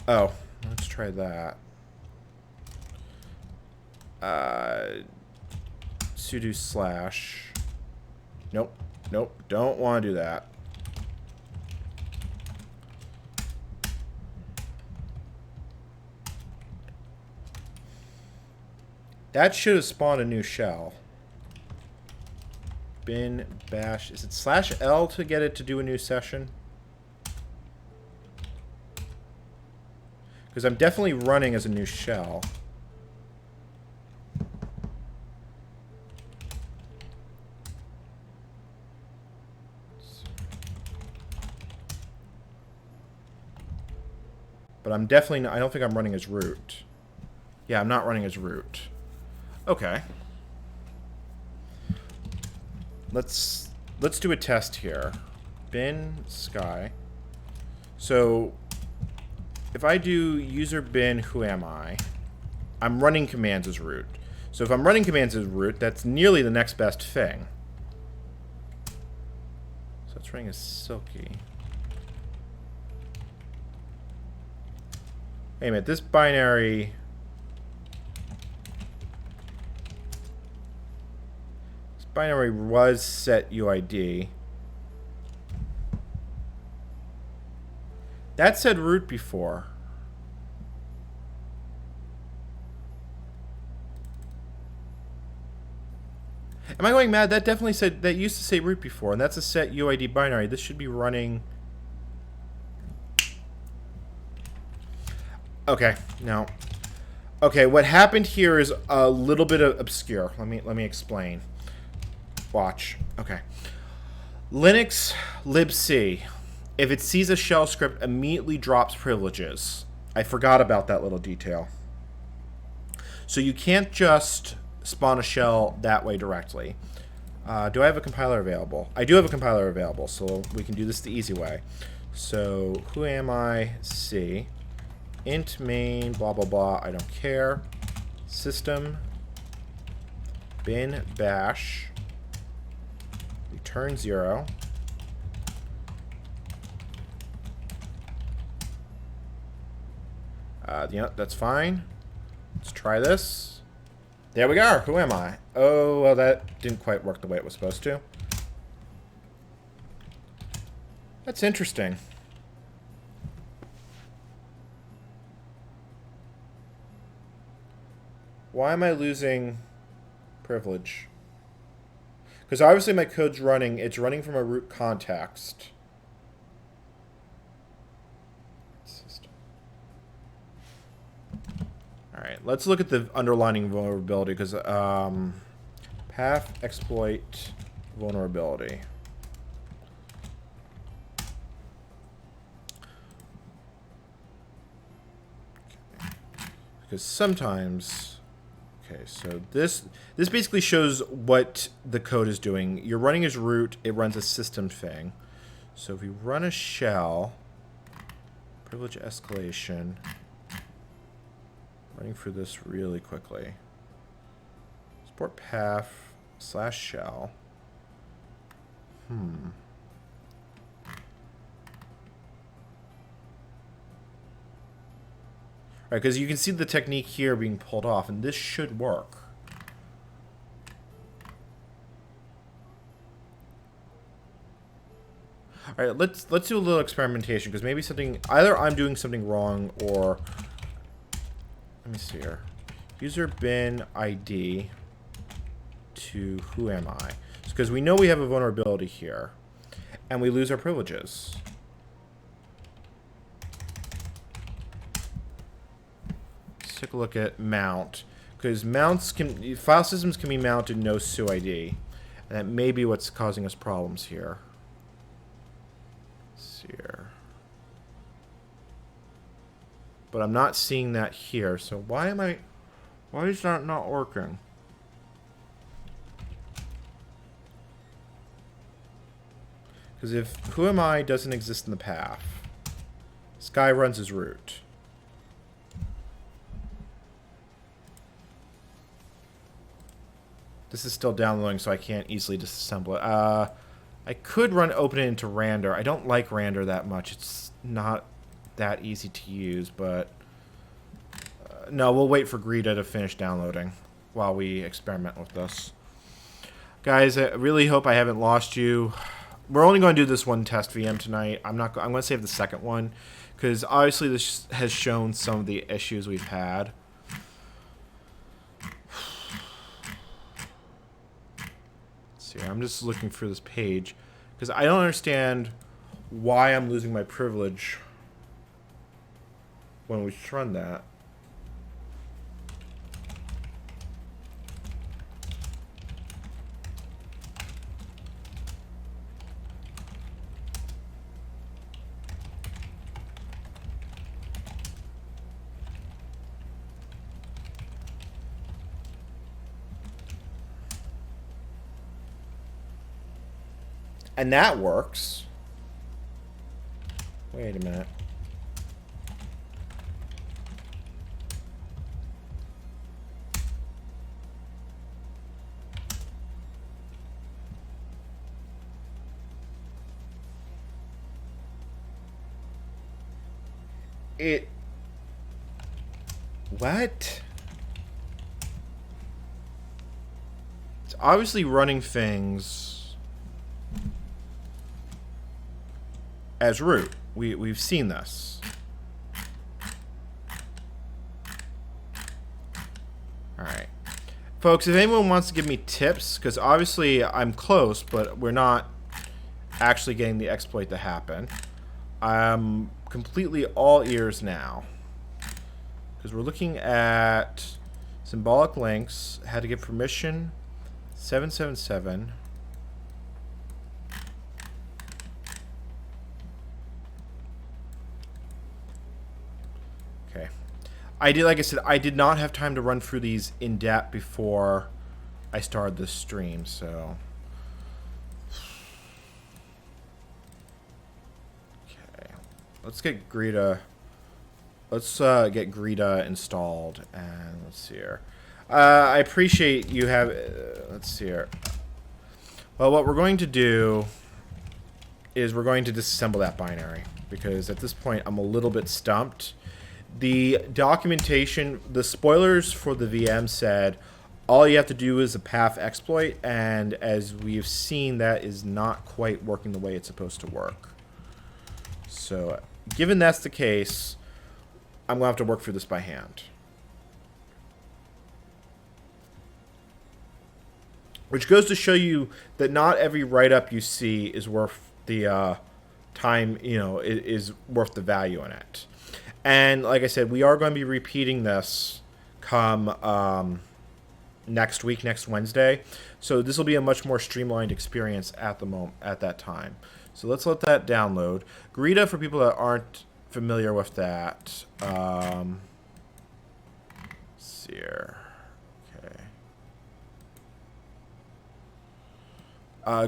Oh, let's try that. Sudo slash. Nope, don't want to do that. That should have spawned a new shell. Bin bash. Is it /L to get it to do a new session? Because I'm definitely running as a new shell. But I'm definitely not, I don't think I'm running as root. Yeah, I'm not running as root. Okay. Let's do a test here. Bin sky. So if I do user bin who am I, I'm running commands as root. So if I'm running commands as root, that's nearly the next best thing. So it's running as silky. Wait a minute, this binary was set UID. That said root before. Am I going mad? That definitely said, that used to say root before, and that's a set UID binary. This should be running. Okay, no. Okay, what happened here is a little bit obscure. Let me explain. Watch. Okay. Linux libc, if it sees a shell script, immediately drops privileges. I forgot about that little detail. So you can't just spawn a shell that way directly. Do I have a compiler available? I do have a compiler available, so we can do this the easy way. So who am I? C. Int main, blah, blah, blah. I don't care. System bin bash. Return 0. Yeah, that's fine. Let's try this. There we go. Who am I? Oh, well, that didn't quite work the way it was supposed to. That's interesting. Why am I losing privilege? Because obviously my code's running. It's running from a root context. System. right, let's look at the underlying vulnerability, because path exploit vulnerability. Because sometimes, okay, so this basically shows what the code is doing. You're running as root, it runs a system thing. So if we run a shell, privilege escalation, running through this really quickly. Support path / shell. Right, because you can see the technique here being pulled off, and this should work. All right, let's do a little experimentation, because maybe either I'm doing something wrong, or let me see here. User bin ID to who am I? Because we know we have a vulnerability here, and we lose our privileges. Let's take a look at mount, because file systems can be mounted no SUID, and that may be what's causing us problems here. Let's see here. But I'm not seeing that here, so why is that not working? Because if who am I doesn't exist in the path, Sky runs as root. This is still downloading, so I can't easily disassemble it. I could open it into Randor. I don't like Randor that much. It's not that easy to use, but no, we'll wait for Greta to finish downloading while we experiment with this. Guys, I really hope I haven't lost you. We're only going to do this one test VM tonight. I'm going to save the second one, because obviously this has shown some of the issues we've had. Let's see, I'm just looking through this page, because I don't understand why I'm losing my privilege when we run that. And that works. Wait a minute. What? It's obviously running things as root. We've seen this. Alright. Folks, if anyone wants to give me tips, because obviously I'm close, but we're not actually getting the exploit to happen. I'm completely all ears now. Because we're looking at symbolic links, how to give permission, 777. Okay. Like I said, I did not have time to run through these in depth before I started this stream, so. Okay. Let's get Greta. Let's get Greta installed, and let's see here. I appreciate you have. Let's see here. Well, what we're going to do is we're going to disassemble that binary, because at this point I'm a little bit stumped. The documentation, the spoilers for the VM said all you have to do is a path exploit, and as we've seen, that is not quite working the way it's supposed to work. So, given that's the case, I'm going to have to work through this by hand. Which goes to show you that not every write-up you see is worth the time, is worth the value in it. And like I said, we are going to be repeating this come next week, next Wednesday. So this will be a much more streamlined experience at the moment, at that time. So let's let that download. Greta, for people that aren't familiar with that. Let's see here.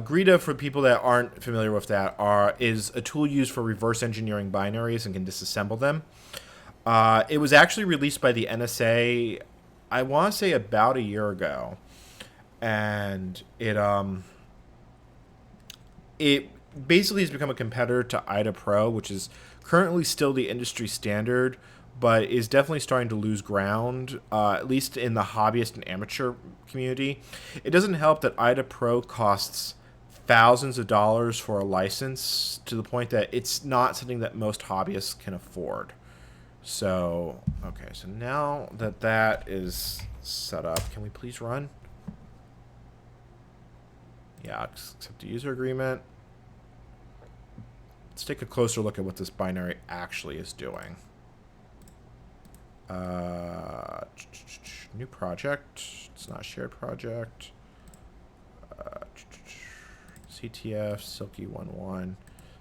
Greta, for people that aren't familiar with that, is a tool used for reverse engineering binaries and can disassemble them. It was actually released by the NSA, I want to say about a year ago, and it basically has become a competitor to IDA Pro, which is currently still the industry standard, but is definitely starting to lose ground, at least in the hobbyist and amateur community. It doesn't help that IDA Pro costs thousands of dollars for a license, to the point that it's not something that most hobbyists can afford. So, okay, so now that that is set up, can we please run? Yeah, accept the user agreement. Let's take a closer look at what this binary actually is doing. New project. It's not a shared project. CTF, Silky 11.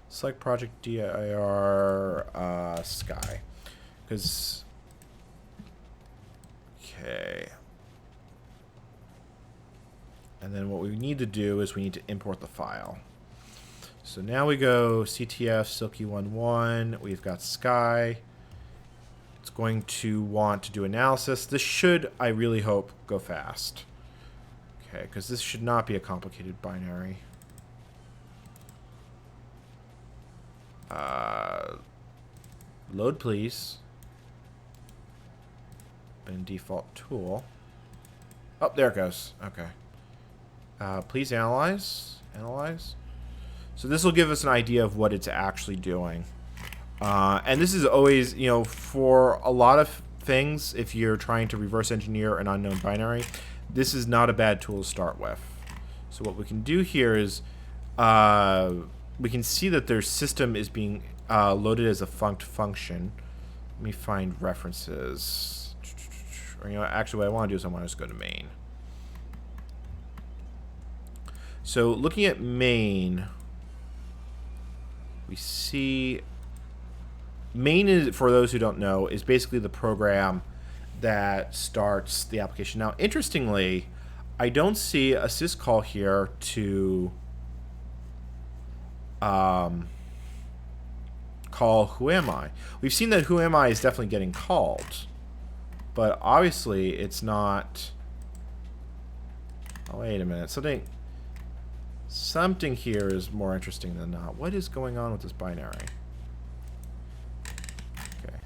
Select project dir Sky. Because, okay. And then what we need to do is we need to import the file. So now we go CTF, Silky 11. We've got Sky. It's going to want to do analysis. This should, I really hope, go fast. Okay, because this should not be a complicated binary. Load, please. And default tool. Oh, there it goes. Okay. Please analyze. Analyze. So this will give us an idea of what it's actually doing. And this is always, you know, for a lot of things, if you're trying to reverse engineer an unknown binary, this is not a bad tool to start with. So what we can do here is we can see that their system is being loaded as a funct function. Let me find references. Or, you know, actually what I want to do is I want to just go to main. So looking at main, we see main is, for those who don't know, is basically the program that starts the application. Now, interestingly, I don't see a syscall here to call whoami. We've seen that whoami is definitely getting called, but obviously it's not. Oh, wait a minute. Something here is more interesting than not. What is going on with this binary? Okay.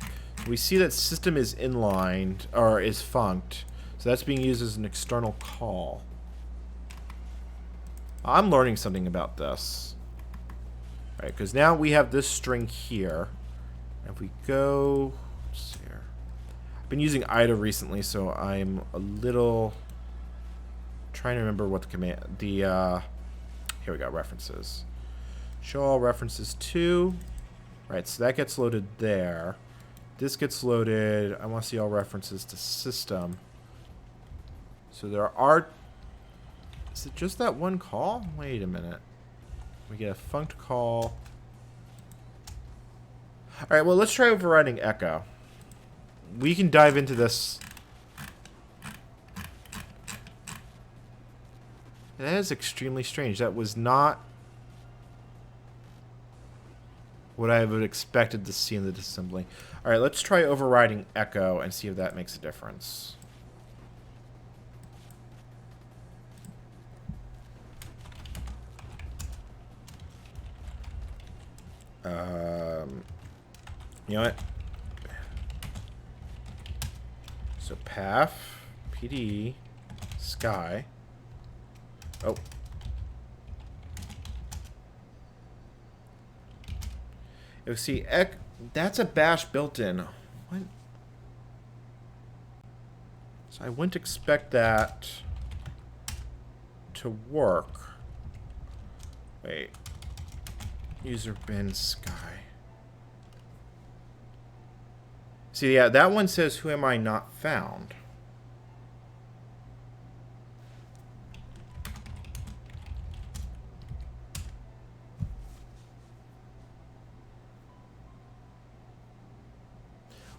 We see that system is inlined, or is funct, so that's being used as an external call. I'm learning something about this. All right, because now we have this string here. If we go, let's see here. I've been using IDA recently, so I'm a little trying to remember what the command, here we go, references. Show all references to. Right, so that gets loaded there. This gets loaded. I want to see all references to system. So there are. Is it just that one call? Wait a minute. We get a funct call. All right, well, let's try overriding echo. We can dive into this. That is extremely strange. That was not what I would have expected to see in the disassembly. All right, let's try overriding echo and see if that makes a difference. You know what? So path, PD, sky. Oh. You see, that's a bash built in. What? So I wouldn't expect that to work. Wait. User bin sky. See, yeah, that one says who am I not found.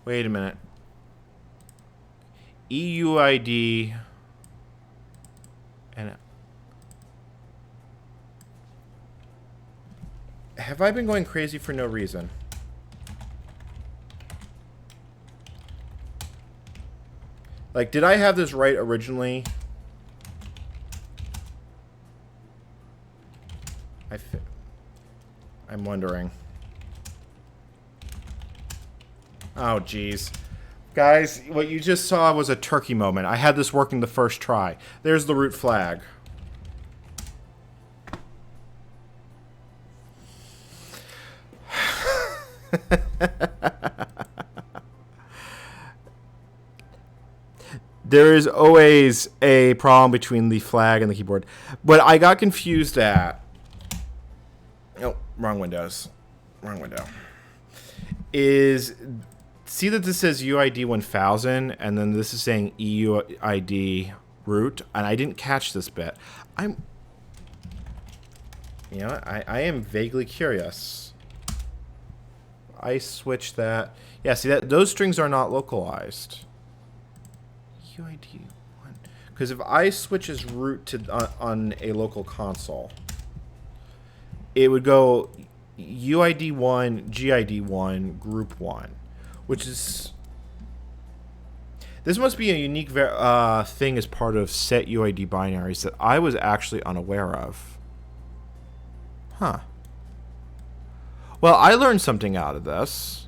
Wait a minute. EUID and have I been going crazy for no reason? Like, did I have this right originally? I'm wondering. Oh, jeez. Guys, what you just saw was a turkey moment. I had this working the first try. There's the root flag. There is always a problem between the flag and the keyboard. But I got confused at... Oh, wrong windows. Wrong window. See that this says UID 1000, and then this is saying EUID root, and I didn't catch this bit. I am vaguely curious. I switched that. Yeah, see that those strings are not localized. UID 1, because if I switch as root to on a local console, it would go UID 1, GID 1, group 1, which is... This must be a unique thing as part of set UID binaries that I was actually unaware of. Huh. Well, I learned something out of this.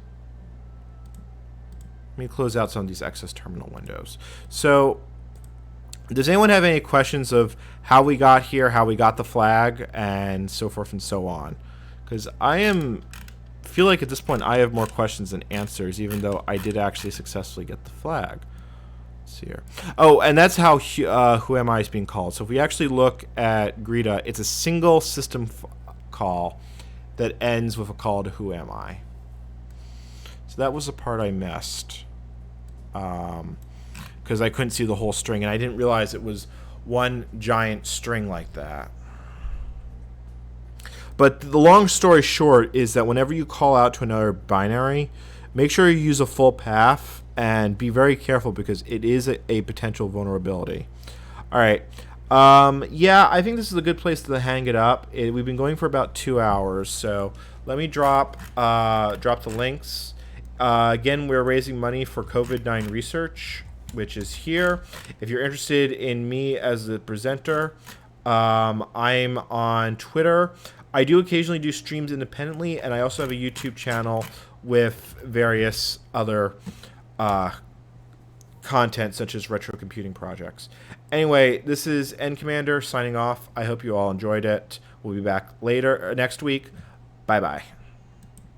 Let me close out some of these excess terminal windows. So, does anyone have any questions of how we got here, how we got the flag, and so forth and so on? Because feel like at this point I have more questions than answers, even though I did actually successfully get the flag. Let's see here. Oh, and that's how who am I is being called. So if we actually look at Greta, it's a single system call that ends with a call to who am I. So that was the part I missed. Because I couldn't see the whole string, and I didn't realize it was one giant string like that. But the long story short is that whenever you call out to another binary, make sure you use a full path and be very careful because it is a potential vulnerability. All right. Yeah, I think this is a good place to hang it up. We've been going for about 2 hours, so let me drop the links. Again, we're raising money for COVID-19 research, which is here. If you're interested in me as the presenter, I'm on Twitter. I do occasionally do streams independently, and I also have a YouTube channel with various other content, such as retro computing projects. Anyway, this is NCommander signing off. I hope you all enjoyed it. We'll be back later next week. Bye-bye.